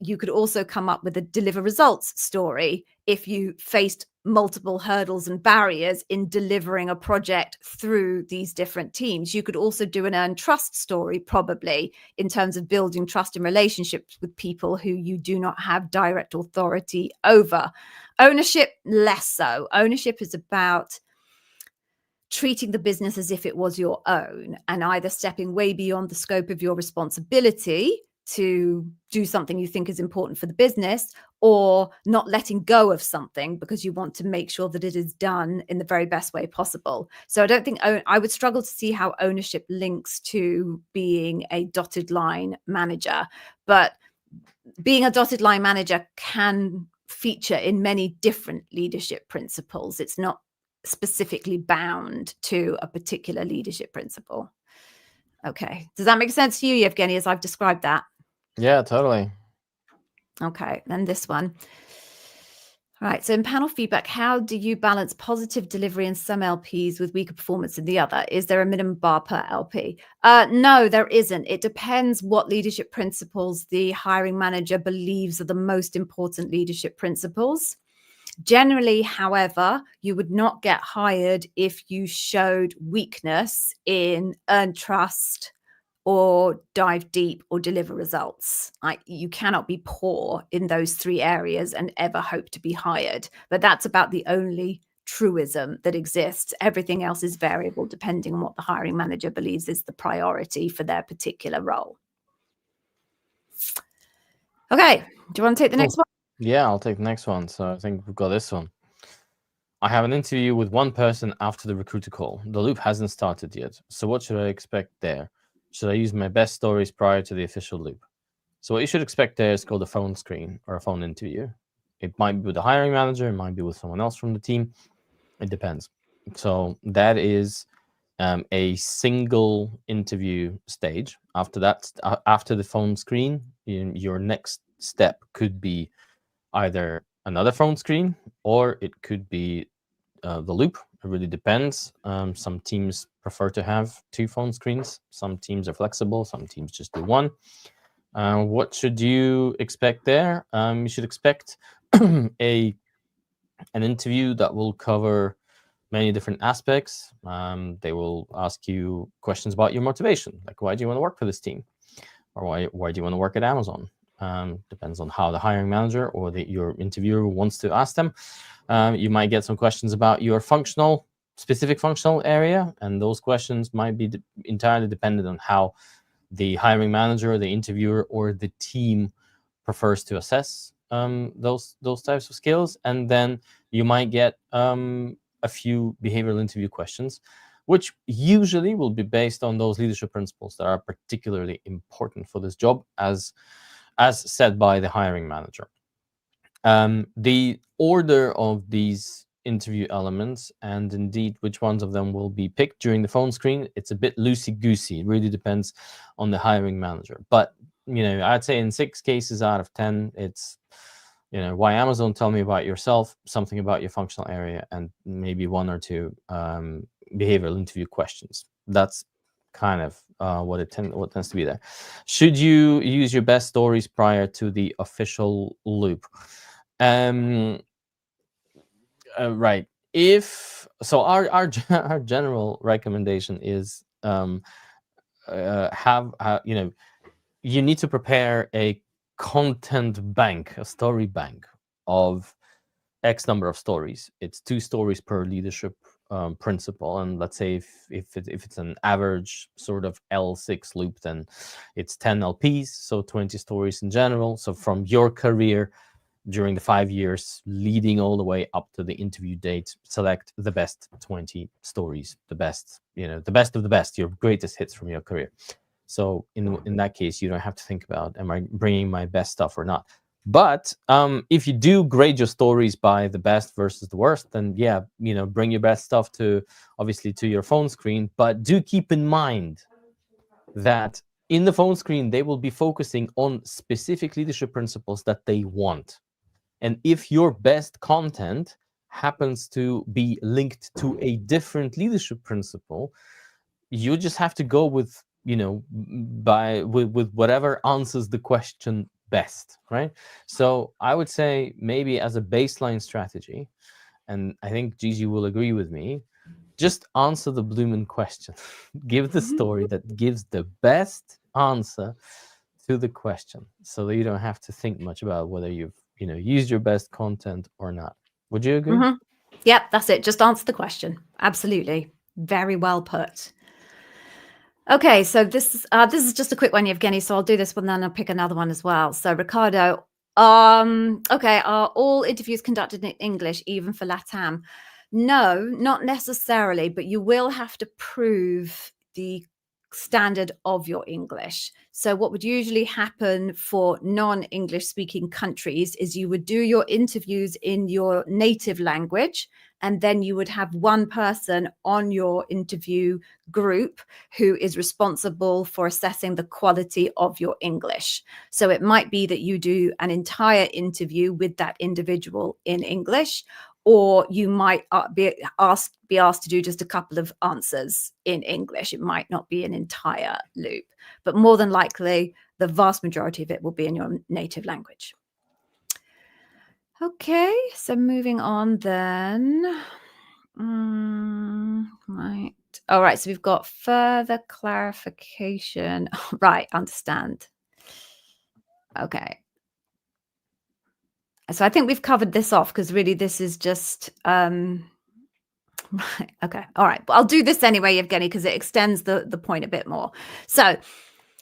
You could also come up with a deliver results story if you faced multiple hurdles and barriers in delivering a project through these different teams. You could also do an earn trust story, probably, in terms of building trust in relationships with people who you do not have direct authority over. Ownership, less so. Ownership is about treating the business as if it was your own, and either stepping way beyond the scope of your responsibility to do something you think is important for the business, or not letting go of something because you want to make sure that it is done in the very best way possible. So I don't think I would struggle to see how ownership links to being a dotted line manager, but being a dotted line manager can feature in many different leadership principles. It's not specifically bound to a particular leadership principle. Okay. Does that make sense to you, Yevgeny, as I've described that? Yeah, totally. Okay. Then this one. All right. So in panel feedback, how do you balance positive delivery in some LPs with weaker performance in the other? Is there a minimum bar per LP? No, there isn't. It depends what leadership principles the hiring manager believes are the most important leadership principles. Generally, however, you would not get hired if you showed weakness in earn trust or dive deep or deliver results. You cannot be poor in those three areas and ever hope to be hired. But that's about the only truism that exists. Everything else is variable depending on what the hiring manager believes is the priority for their particular role. Okay, do you want to take the next one? Yeah, I'll take the next one. So I think we've got this one. I have an interview with one person after the recruiter call. The loop hasn't started yet. So what should I expect there? Should I use my best stories prior to the official loop? So what you should expect there is called a phone screen or a phone interview. It might be with the hiring manager. It might be with someone else from the team. It depends. So that is a single interview stage. After that, after the phone screen, your next step could be either another phone screen or it could be the loop. It really depends. Some teams prefer to have two phone screens. Some teams are flexible. Some teams just do one. What should you expect there? You should expect an interview that will cover many different aspects. They will ask you questions about your motivation, like why do you want to work for this team, or why do you want to work at Amazon? Depends on how the hiring manager or your interviewer wants to ask them. You might get some questions about your specific functional area, and those questions might be entirely dependent on how the hiring manager, the interviewer, or the team prefers to assess those types of skills, and then you might get a few behavioral interview questions, which usually will be based on those leadership principles that are particularly important for this job, as said by the hiring manager. The order of these interview elements, and indeed which ones of them will be picked during the phone screen, it's a bit loosey-goosey. It really depends on the hiring manager. But, I'd say in 6 cases out of 10, it's, why Amazon, tell me about yourself, something about your functional area, and maybe 1 or 2 behavioral interview questions. That's kind of what tends to be there. Should you use your best stories prior to the official loop? Right. If so, our general recommendation is you need to prepare a content bank, a story bank of X number of stories. It's 2 stories per leadership principle, and let's say if it's an average sort of L6 loop, then it's 10 LPs, so 20 stories in general. So from your career during the 5 years leading all the way up to the interview date, select the best 20 stories, the best of the best, your greatest hits from your career. So in that case, you don't have to think about, am I bringing my best stuff or not? But if you do grade your stories by the best versus the worst, then yeah, bring your best stuff to your phone screen. But do keep in mind that in the phone screen, they will be focusing on specific leadership principles that they want. And if your best content happens to be linked to a different leadership principle, you just have to go with, with whatever answers the question best, right? So I would say maybe as a baseline strategy, and I think Gigi will agree with me, just answer the blooming question. Give the story that gives the best answer to the question, so that you don't have to think much about whether you've used your best content or not. Would you agree? Yep, that's it. Just answer the question. Absolutely. Very well put. Okay, so this is just a quick one, Yevgeny. So I'll do this one, then I'll pick another one as well. So Ricardo, okay, are all interviews conducted in English, even for LATAM? No, not necessarily, but you will have to prove the standard of your English. So what would usually happen for non-English speaking countries is you would do your interviews in your native language, and then you would have one person on your interview group who is responsible for assessing the quality of your English. So it might be that you do an entire interview with that individual in English, or you might be asked to do just a couple of answers in English. It might not be an entire loop, but more than likely, the vast majority of it will be in your native language. Okay, so moving on then. Right. All right, so we've got further clarification. Right, understand. Okay. So I think we've covered this off, because really this is just right. Okay. All right. But I'll do this anyway, Evgeny, because it extends the point a bit more. So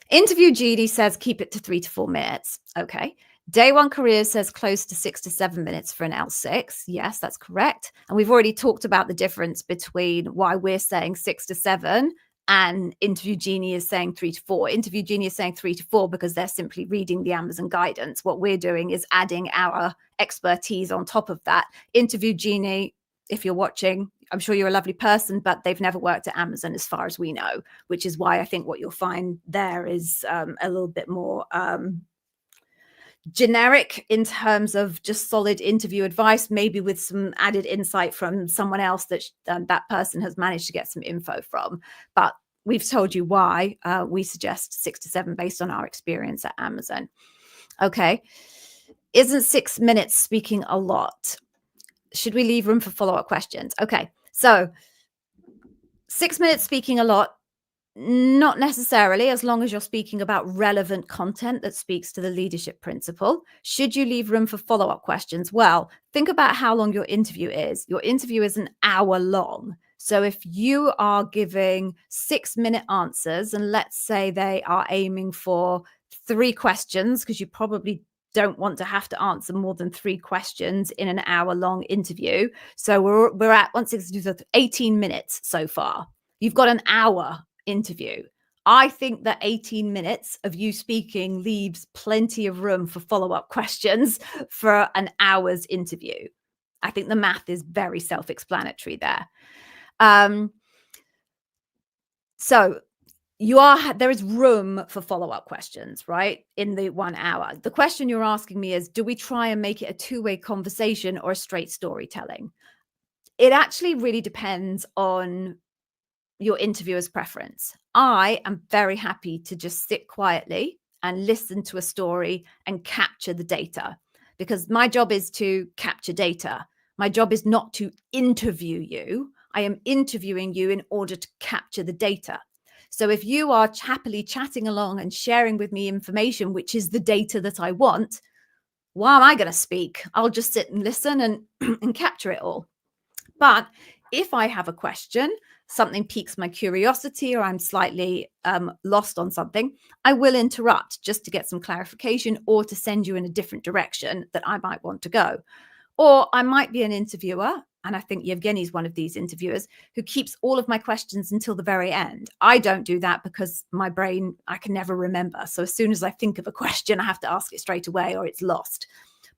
interview GD says keep it to 3 to 4 minutes. Okay. Day One Career says close to 6 to 7 minutes for an L6. Yes, that's correct. And we've already talked about the difference between why we're saying 6 to 7 and Interview Genie is saying 3 to 4. Interview Genie is saying 3 to 4 because they're simply reading the Amazon guidance. What we're doing is adding our expertise on top of that. Interview Genie, if you're watching, I'm sure you're a lovely person, but they've never worked at Amazon as far as we know, which is why I think what you'll find there is a little bit more generic in terms of just solid interview advice, maybe with some added insight from someone else that that person has managed to get some info from. But we've told you why we suggest 6 to 7 based on our experience at Amazon. Okay. Isn't 6 minutes speaking a lot? Should we leave room for follow-up questions? Okay. So 6 minutes speaking a lot? Not necessarily, as long as you're speaking about relevant content that speaks to the leadership principle. Should you leave room for follow-up questions? Well, think about how long your interview is. Your interview is an hour long. So if you are giving 6-minute answers, and let's say they are aiming for 3 questions, because you probably don't want to have to answer more than 3 questions in an hour-long interview. So we're at 18 minutes so far. You've got an hour interview. I think that 18 minutes of you speaking leaves plenty of room for follow-up questions for an hour's interview. I think the math is very self-explanatory there. So there is room for follow-up questions, right? In the 1 hour. The question you're asking me is, do we try and make it a two-way conversation or a straight storytelling? It actually really depends on your interviewer's preference. I am very happy to just sit quietly and listen to a story and capture the data, because my job is to capture data. My job is not to interview you. I am interviewing you in order to capture the data. So if you are happily chatting along and sharing with me information, which is the data that I want, why am I going to speak? I'll just sit and listen and, and capture it all. But if I have a question, something piques my curiosity, or I'm slightly lost on something, I will interrupt just to get some clarification or to send you in a different direction that I might want to go. Or I might be an interviewer, and I think Yevgeny's one of these interviewers, who keeps all of my questions until the very end. I don't do that because my brain, I can never remember. So as soon as I think of a question, I have to ask it straight away or it's lost.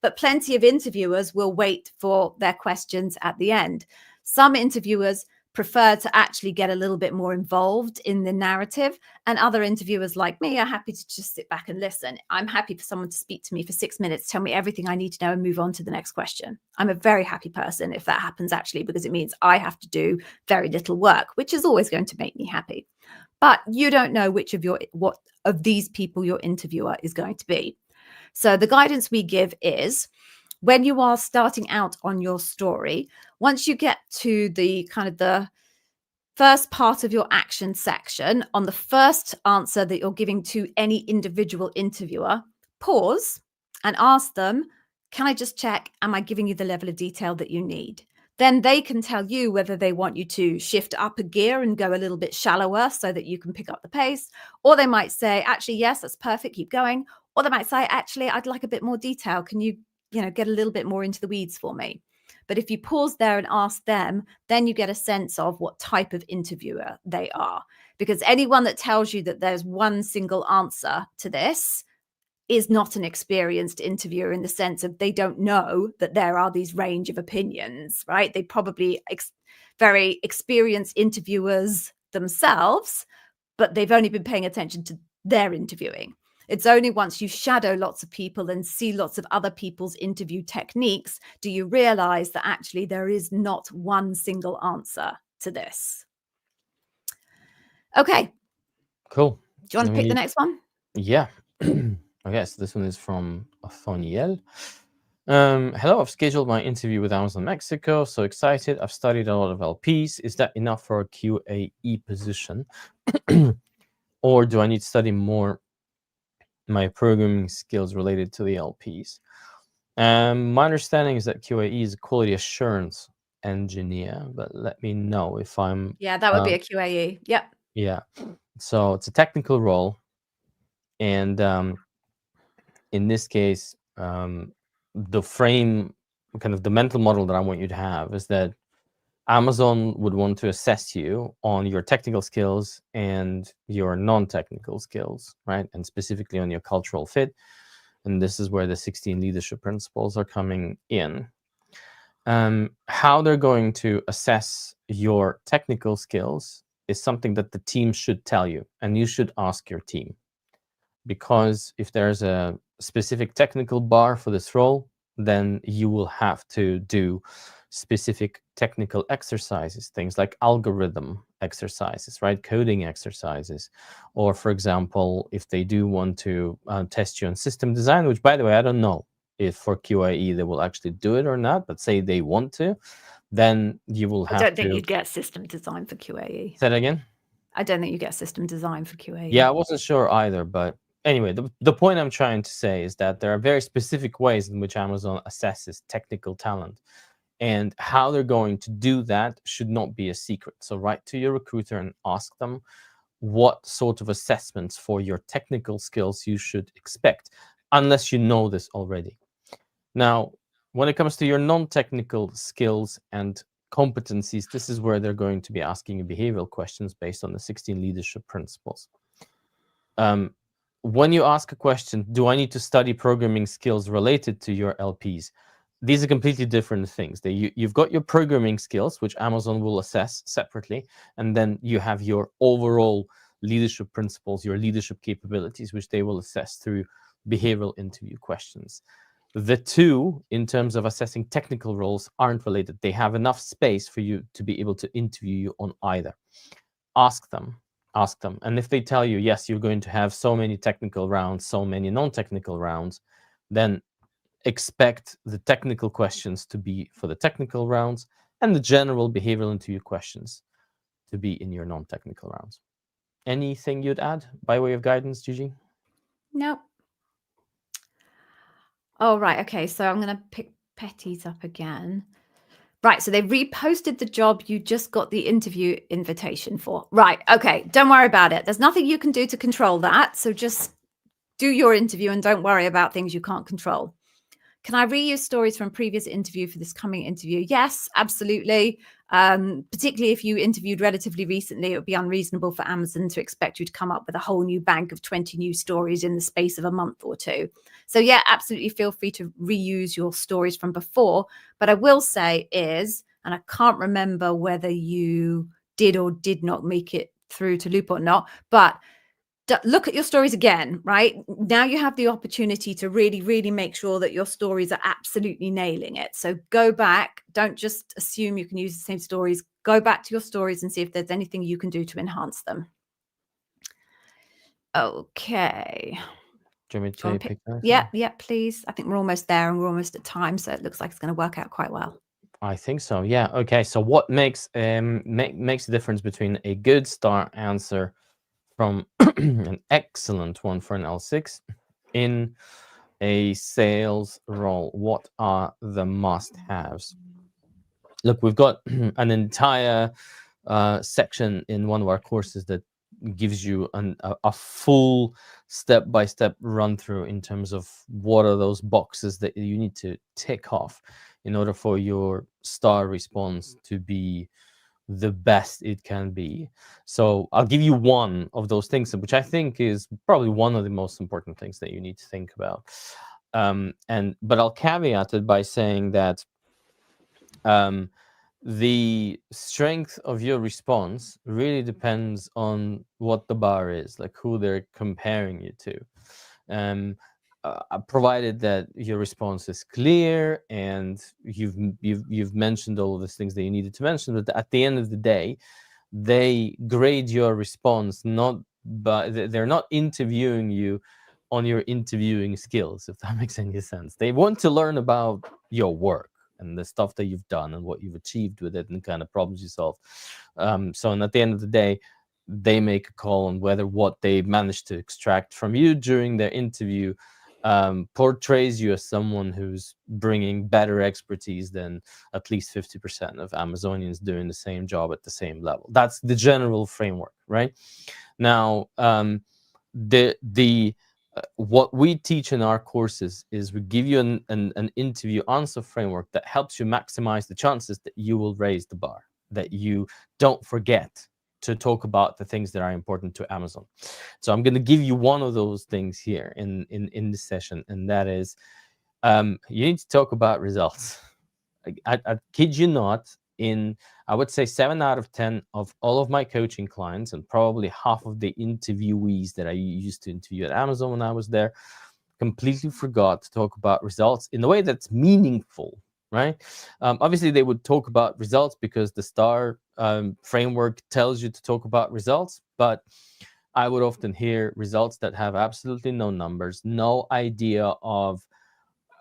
But plenty of interviewers will wait for their questions at the end. Some interviewers prefer to actually get a little bit more involved in the narrative, and other interviewers like me are happy to just sit back and listen. I'm happy for someone to speak to me for 6 minutes, tell me everything I need to know and move on to the next question. I'm a very happy person if that happens, actually, because it means I have to do very little work, which is always going to make me happy. But you don't know what of these people your interviewer is going to be. So the guidance we give is, when you are starting out on your story, once you get to the kind of the first part of your action section, on the first answer that you're giving to any individual interviewer, pause and ask them, can I just check, am I giving you the level of detail that you need? Then they can tell you whether they want you to shift up a gear and go a little bit shallower so that you can pick up the pace. Or they might say, actually, yes, that's perfect, keep going. Or they might say, actually, I'd like a bit more detail. Can you get a little bit more into the weeds for me? But if you pause there and ask them, then you get a sense of what type of interviewer they are. Because anyone that tells you that there's one single answer to this is not an experienced interviewer, in the sense of they don't know that there are these range of opinions, right? They probably very experienced interviewers themselves, but they've only been paying attention to their interviewing. It's only once you shadow lots of people and see lots of other people's interview techniques do you realize that actually there is not one single answer to this. Okay. Cool. Do you want to pick the next one? Yeah. Okay, so this one is from Othoniel. Hello, I've scheduled my interview with Amazon Mexico. So excited. I've studied a lot of LPs. Is that enough for a QAE position? Or do I need to study more my programming skills related to the LPs? My understanding is that QAE is a quality assurance engineer, but let me know if I'm... Yeah, that would be a QAE. Yep. Yeah. So it's a technical role. And in this case, the frame, kind of the mental model that I want you to have is that Amazon would want to assess you on your technical skills and your non-technical skills, right? And specifically on your cultural fit. And this is where the 16 leadership principles are coming in. How they're going to assess your technical skills is something that the team should tell you, and you should ask your team. Because if there's a specific technical bar for this role, then you will have to do specific technical exercises, things like algorithm exercises, right? Coding exercises. Or, for example, if they do want to test you on system design, which, by the way, I don't know if for QAE they will actually do it or not, but say they want to, then you will have to... I don't think you'd get system design for QAE. Say that again? I don't think you get system design for QAE. Yeah, I wasn't sure either, but anyway, the point I'm trying to say is that there are very specific ways in which Amazon assesses technical talent, and how they're going to do that should not be a secret. So write to your recruiter and ask them what sort of assessments for your technical skills you should expect. unless you know this already. Now, when it comes to your non-technical skills and competencies, this is where they're going to be asking you behavioral questions based on the 16 leadership principles. When you ask a question, do I need to study programming skills related to your LPs? These are completely different things. You've got your programming skills, which Amazon will assess separately, and then you have your overall leadership principles, your leadership capabilities, which they will assess through behavioral interview questions. The two, in terms of assessing technical roles, aren't related. They have enough space for you to be able to interview you on either. Ask them. And if they tell you, yes, you're going to have so many technical rounds, so many non-technical rounds, then expect the technical questions to be for the technical rounds and the general behavioral interview questions to be in your non-technical rounds. Anything you'd add by way of guidance, Gigi? No. Oh, right. Okay. So I'm going to pick Petty's up again. Right. So they reposted the job you just got the interview invitation for. Right. Okay. Don't worry about it. There's nothing you can do to control that. So just do your interview and don't worry about things you can't control. Can I reuse stories from previous interview for this coming interview? Yes, absolutely. Particularly if you interviewed relatively recently, it would be unreasonable for Amazon to expect you to come up with a whole new bank of 20 new stories in the space of a month or two. So yeah, absolutely feel free to reuse your stories from before. But I will say is, and I can't remember whether you did or did not make it through to loop or not, but look at your stories again, right? Now you have the opportunity to really, really make sure that your stories are absolutely nailing it. So go back. Don't just assume you can use the same stories. Go back to your stories and see if there's anything you can do to enhance them. Okay. Do you want me to pick that? Yeah, please. I think we're almost there and we're almost at time. So it looks like it's going to work out quite well. I think so. Yeah. Okay. So what makes makes the difference between a good star answer from an excellent one for an L6 in a sales role? What are the must-haves? Look, we've got an entire section in one of our courses that gives you a full step-by-step run through in terms of what are those boxes that you need to tick off in order for your star response to be the best it can be. So I'll give you one of those things, which I think is probably one of the most important things that you need to think about. But I'll caveat it by saying that the strength of your response really depends on what the bar is, like who they're comparing you to. Provided that your response is clear and you've mentioned all of the things that you needed to mention, but at the end of the day, they grade your response they're not interviewing you on your interviewing skills, if that makes any sense. They want to learn about your work and the stuff that you've done and what you've achieved with it and the kind of problems you solved. And at the end of the day, they make a call on whether what they managed to extract from you during their interview portrays you as someone who's bringing better expertise than at least 50% of Amazonians doing the same job at the same level. That's the general framework, right? Now, what we teach in our courses is we give you an interview answer framework that helps you maximize the chances that you will raise the bar, that you don't forget to talk about the things that are important to Amazon. So I'm going to give you one of those things here in this session, and that is you need to talk about results. I kid you not, I would say 7 out of 10 of all of my coaching clients, and probably half of the interviewees that I used to interview at Amazon when I was there, completely forgot to talk about results in a way that's meaningful, right? Obviously, they would talk about results because the STAR framework tells you to talk about results, but I would often hear results that have absolutely no numbers, no idea of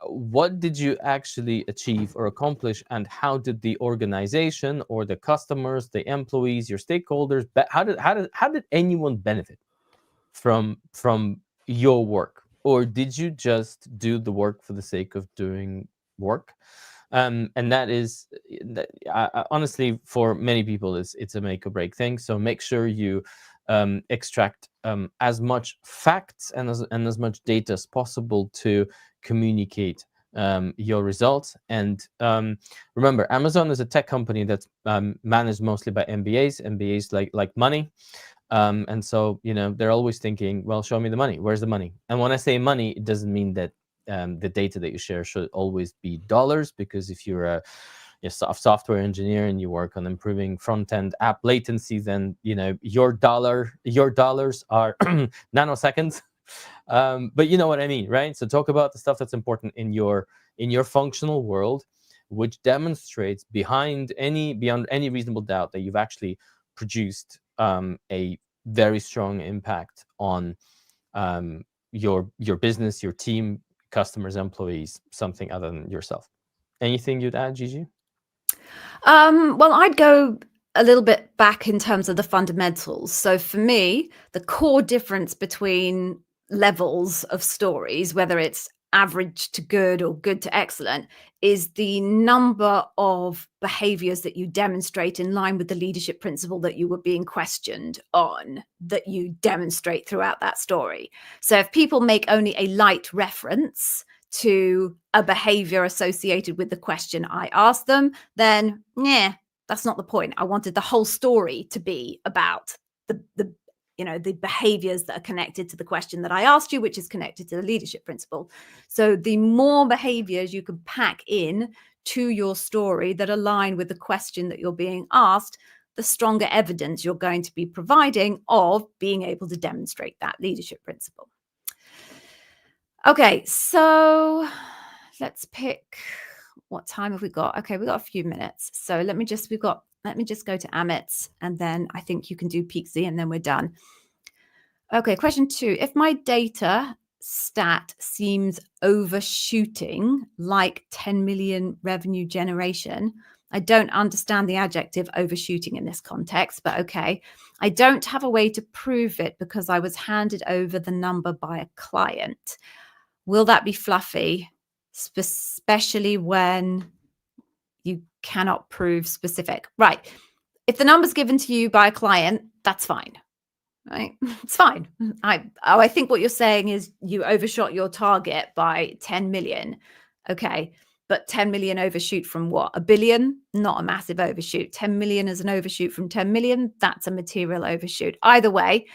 what did you actually achieve or accomplish, and how did the organization or the customers, the employees, your stakeholders, how did anyone benefit from your work? Or did you just do the work for the sake of doing work? And that is honestly, for many people, it's a make or break thing. So make sure you extract as much facts and as much data as possible to communicate your results. And remember, Amazon is a tech company that's managed mostly by MBAs. MBAs like money. And so, they're always thinking, well, show me the money. Where's the money? And when I say money, it doesn't mean that the data that you share should always be dollars, because if you're a software engineer and you work on improving front-end app latency, then your dollars are nanoseconds. But you know what I mean, right? So talk about the stuff that's important in your functional world, which demonstrates beyond any reasonable doubt that you've actually produced a very strong impact on your business, your team, customers, employees, something other than yourself. Anything you'd add, Gigi? Well, I'd go a little bit back in terms of the fundamentals. So for me, the core difference between levels of stories, whether it's average to good or good to excellent, is the number of behaviors that you demonstrate in line with the leadership principle that you were being questioned on, that you demonstrate throughout that story. So if people make only a light reference to a behavior associated with the question I asked them, then that's not the point. I wanted the whole story to be about the behaviors that are connected to the question that I asked you, which is connected to the leadership principle. So the more behaviors you can pack in to your story that align with the question that you're being asked, the stronger evidence you're going to be providing of being able to demonstrate that leadership principle. Okay, so let's pick, what time have we got? Okay, we've got a few minutes. So let me just go to Amit, and then I think you can do Peak Z, and then we're done. Okay, question 2. If my data stat seems overshooting, like 10 million revenue generation, I don't understand the adjective overshooting in this context, but okay. I don't have a way to prove it because I was handed over the number by a client. Will that be fluffy, especially when you cannot prove specific? Right. If the number's given to you by a client, that's fine. Right? It's fine. I think what you're saying is you overshot your target by 10 million. Okay. But 10 million overshoot from what? A billion? Not a massive overshoot. 10 million is an overshoot from 10 million. That's a material overshoot. Either way,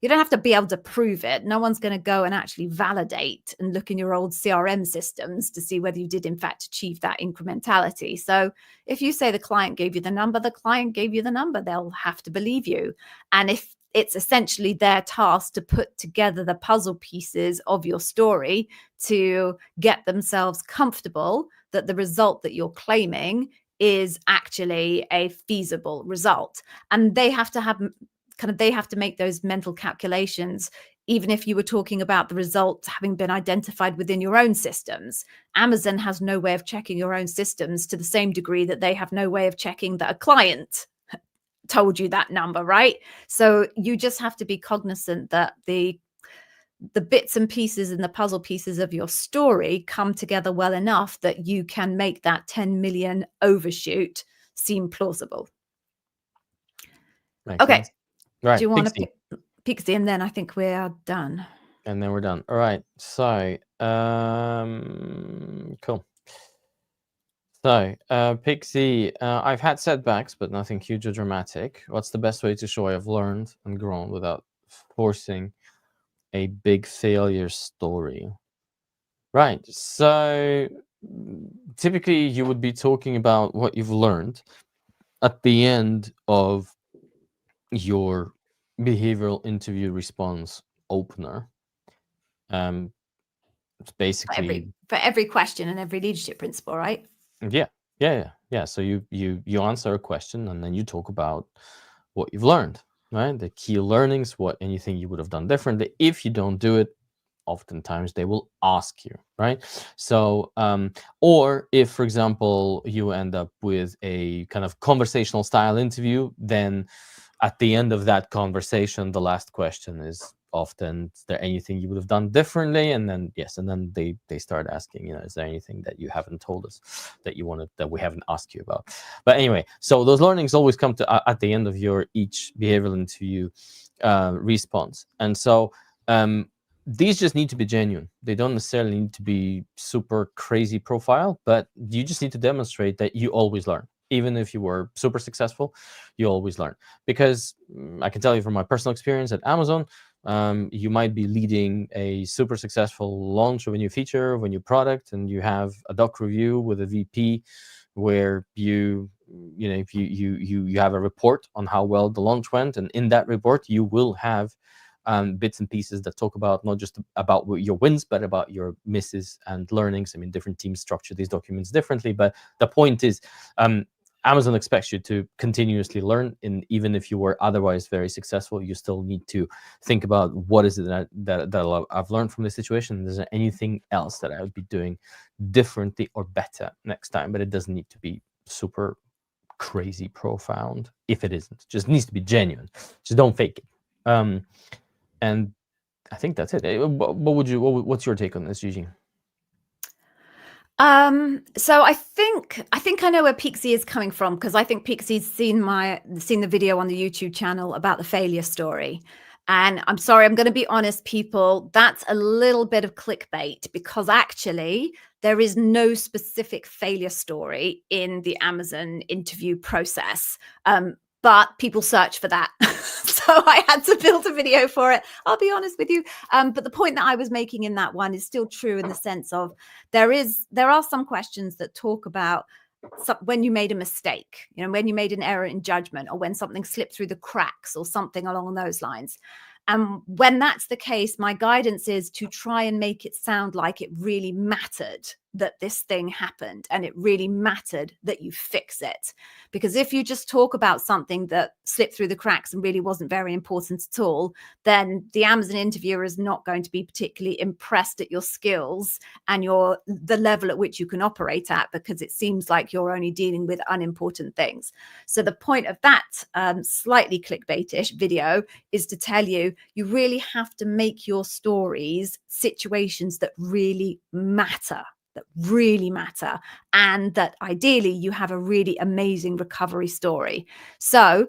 you don't have to be able to prove it. No one's going to go and actually validate and look in your old CRM systems to see whether you did in fact achieve that incrementality. So if you say the client gave you the number, the client gave you the number, they'll have to believe you. And if it's essentially their task to put together the puzzle pieces of your story to get themselves comfortable that the result that you're claiming is actually a feasible result. And they have to make those mental calculations, even if you were talking about the result having been identified within your own systems. Amazon has no way of checking your own systems to the same degree that they have no way of checking that a client told you that number, right? So you just have to be cognizant that the bits and pieces and the puzzle pieces of your story come together well enough that you can make that 10 million overshoot seem plausible. Makes okay. sense. Right. Do you want to pick Z, and then I think we are done. And then we're done. All right. So, cool. So, pick Z. I've had setbacks, but nothing huge or dramatic. What's the best way to show I've learned and grown without forcing a big failure story? Right. So, typically, you would be talking about what you've learned at the end of your behavioral interview response opener. It's basically for every question and every leadership principle, right? Yeah. So you answer a question, and then you talk about what you've learned, right? The key learnings, anything you would have done differently. If you don't do it, oftentimes they will ask you, right? So, or if, for example, you end up with a kind of conversational style interview, then at the end of that conversation, the last question is often. Is there anything you would have done differently? And then yes, and then they start asking, is there anything that you haven't told us that you wanted, that we haven't asked you about? But anyway, so those learnings always come to at the end of your each behavioral interview response. And so these just need to be genuine. They don't necessarily need to be super crazy profile, but you just need to demonstrate that you always learn. Even if you were super successful, you always learn. Because I can tell you from my personal experience at Amazon, you might be leading a super successful launch of a new feature, of a new product, and you have a doc review with a VP where you have a report on how well the launch went, and in that report you will have bits and pieces that talk about not just about your wins, but about your misses and learnings. I mean, different teams structure these documents differently, but the point is, Amazon expects you to continuously learn, and even if you were otherwise very successful, you still need to think about what is it that I've learned from this situation. Is there anything else that I would be doing differently or better next time? But it doesn't need to be super crazy profound. If it isn't, it just needs to be genuine. Just don't fake it. And I think that's it. What's your take on this, Gigi? So I think I know where Pixie is coming from, because I think Pixie's seen the video on the YouTube channel about the failure story. And I'm sorry, I'm going to be honest, people, that's a little bit of clickbait, because actually there is no specific failure story in the Amazon interview process. But people search for that. So I had to build a video for it. I'll be honest with you. But the point that I was making in that one is still true, in the sense of there are some questions that talk about when you made a mistake, when you made an error in judgment, or when something slipped through the cracks, or something along those lines. And when that's the case, my guidance is to try and make it sound like it really mattered that this thing happened, and it really mattered that you fix it. Because if you just talk about something that slipped through the cracks and really wasn't very important at all, then the Amazon interviewer is not going to be particularly impressed at your skills and the level at which you can operate at, because it seems like you're only dealing with unimportant things. So the point of that slightly clickbaitish video is to tell you really have to make your stories situations that really matter. And that ideally you have a really amazing recovery story. So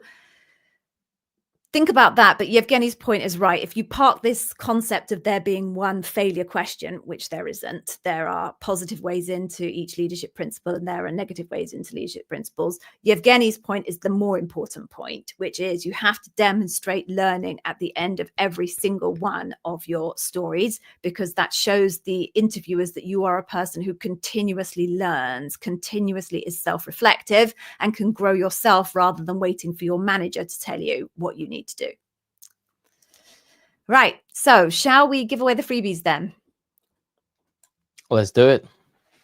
think about that. But Yevgeny's point is right. If you park this concept of there being one failure question, which there isn't, there are positive ways into each leadership principle and there are negative ways into leadership principles. Yevgeny's point is the more important point, which is you have to demonstrate learning at the end of every single one of your stories, because that shows the interviewers that you are a person who continuously learns, continuously is self-reflective, and can grow yourself rather than waiting for your manager to tell you what you need to do. Right. So shall we give away the freebies then? Let's do it.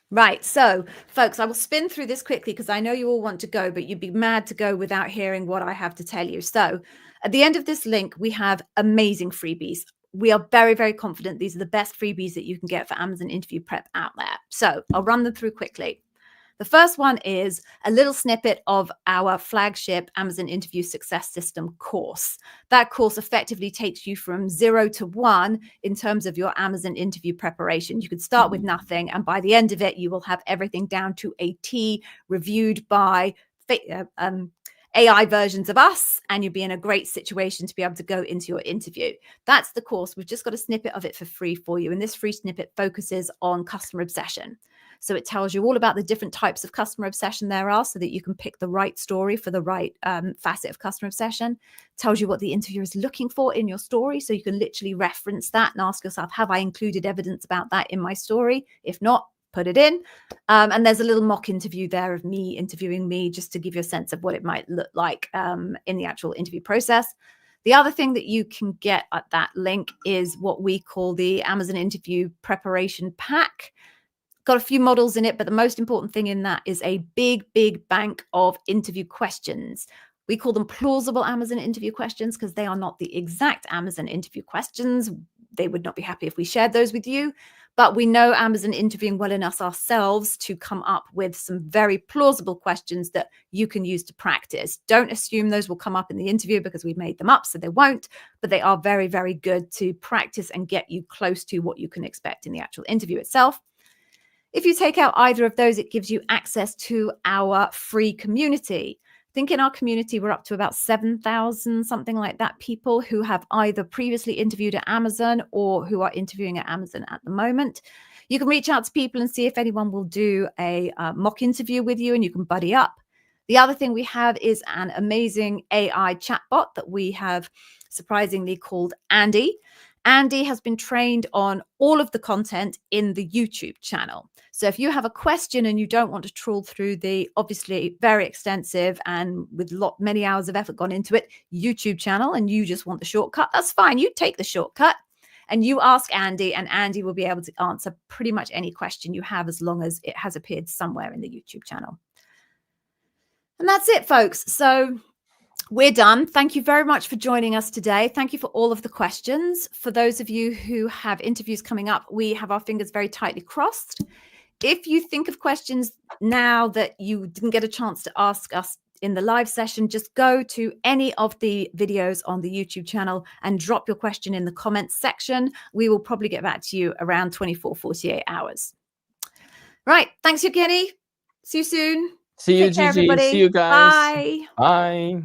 Right. So folks, I will spin through this quickly because I know you all want to go, but you'd be mad to go without hearing what I have to tell you. So at the end of this link, we have amazing freebies. We are very, very confident these are the best freebies that you can get for Amazon interview prep out there. So I'll run them through quickly. The first one is a little snippet of our flagship Amazon Interview Success System course. That course effectively takes you from 0 to 1 in terms of your Amazon interview preparation. You could start with nothing, and by the end of it, you will have everything down to a T, reviewed by AI versions of us, and you'll be in a great situation to be able to go into your interview. That's the course. We've just got a snippet of it for free for you, and this free snippet focuses on customer obsession. So it tells you all about the different types of customer obsession there are so that you can pick the right story for the right facet of customer obsession. It tells you what the interviewer is looking for in your story, so you can literally reference that and ask yourself, have I included evidence about that in my story? If not, put it in. And there's a little mock interview there of me interviewing me, just to give you a sense of what it might look like in the actual interview process. The other thing that you can get at that link is what we call the Amazon Interview Preparation Pack. Got a few models in it, but the most important thing in that is a big, big bank of interview questions. We call them plausible Amazon interview questions because they are not the exact Amazon interview questions. They would not be happy if we shared those with you, But we know Amazon interviewing well enough ourselves to come up with some very plausible questions that you can use to practice. Don't assume those will come up in the interview because we've made them up, so they won't. But they are very, very good to practice and get you close to what you can expect in the actual interview itself. If you take out either of those, it gives you access to our free community. I think in our community, we're up to about 7,000, something like that, people who have either previously interviewed at Amazon or who are interviewing at Amazon at the moment. You can reach out to people and see if anyone will do a mock interview with you, and you can buddy up. The other thing we have is an amazing AI chatbot that we have surprisingly called Andy. Andy has been trained on all of the content in the YouTube channel. So if you have a question and you don't want to trawl through the obviously very extensive and with many hours of effort gone into it YouTube channel, and you just want the shortcut, that's fine. You take the shortcut and you ask Andy, and Andy will be able to answer pretty much any question you have as long as it has appeared somewhere in the YouTube channel. And that's it, folks. So we're done. Thank you very much for joining us today. Thank you for all of the questions. For those of you who have interviews coming up, we have our fingers very tightly crossed. If you think of questions now that you didn't get a chance to ask us in the live session, just go to any of the videos on the YouTube channel and drop your question in the comments section. We will probably get back to you around 24, 48 hours. Right. Thanks, Yevgeny. See you soon. See you, Take care, Gigi. everybody. See you guys. Bye. Bye.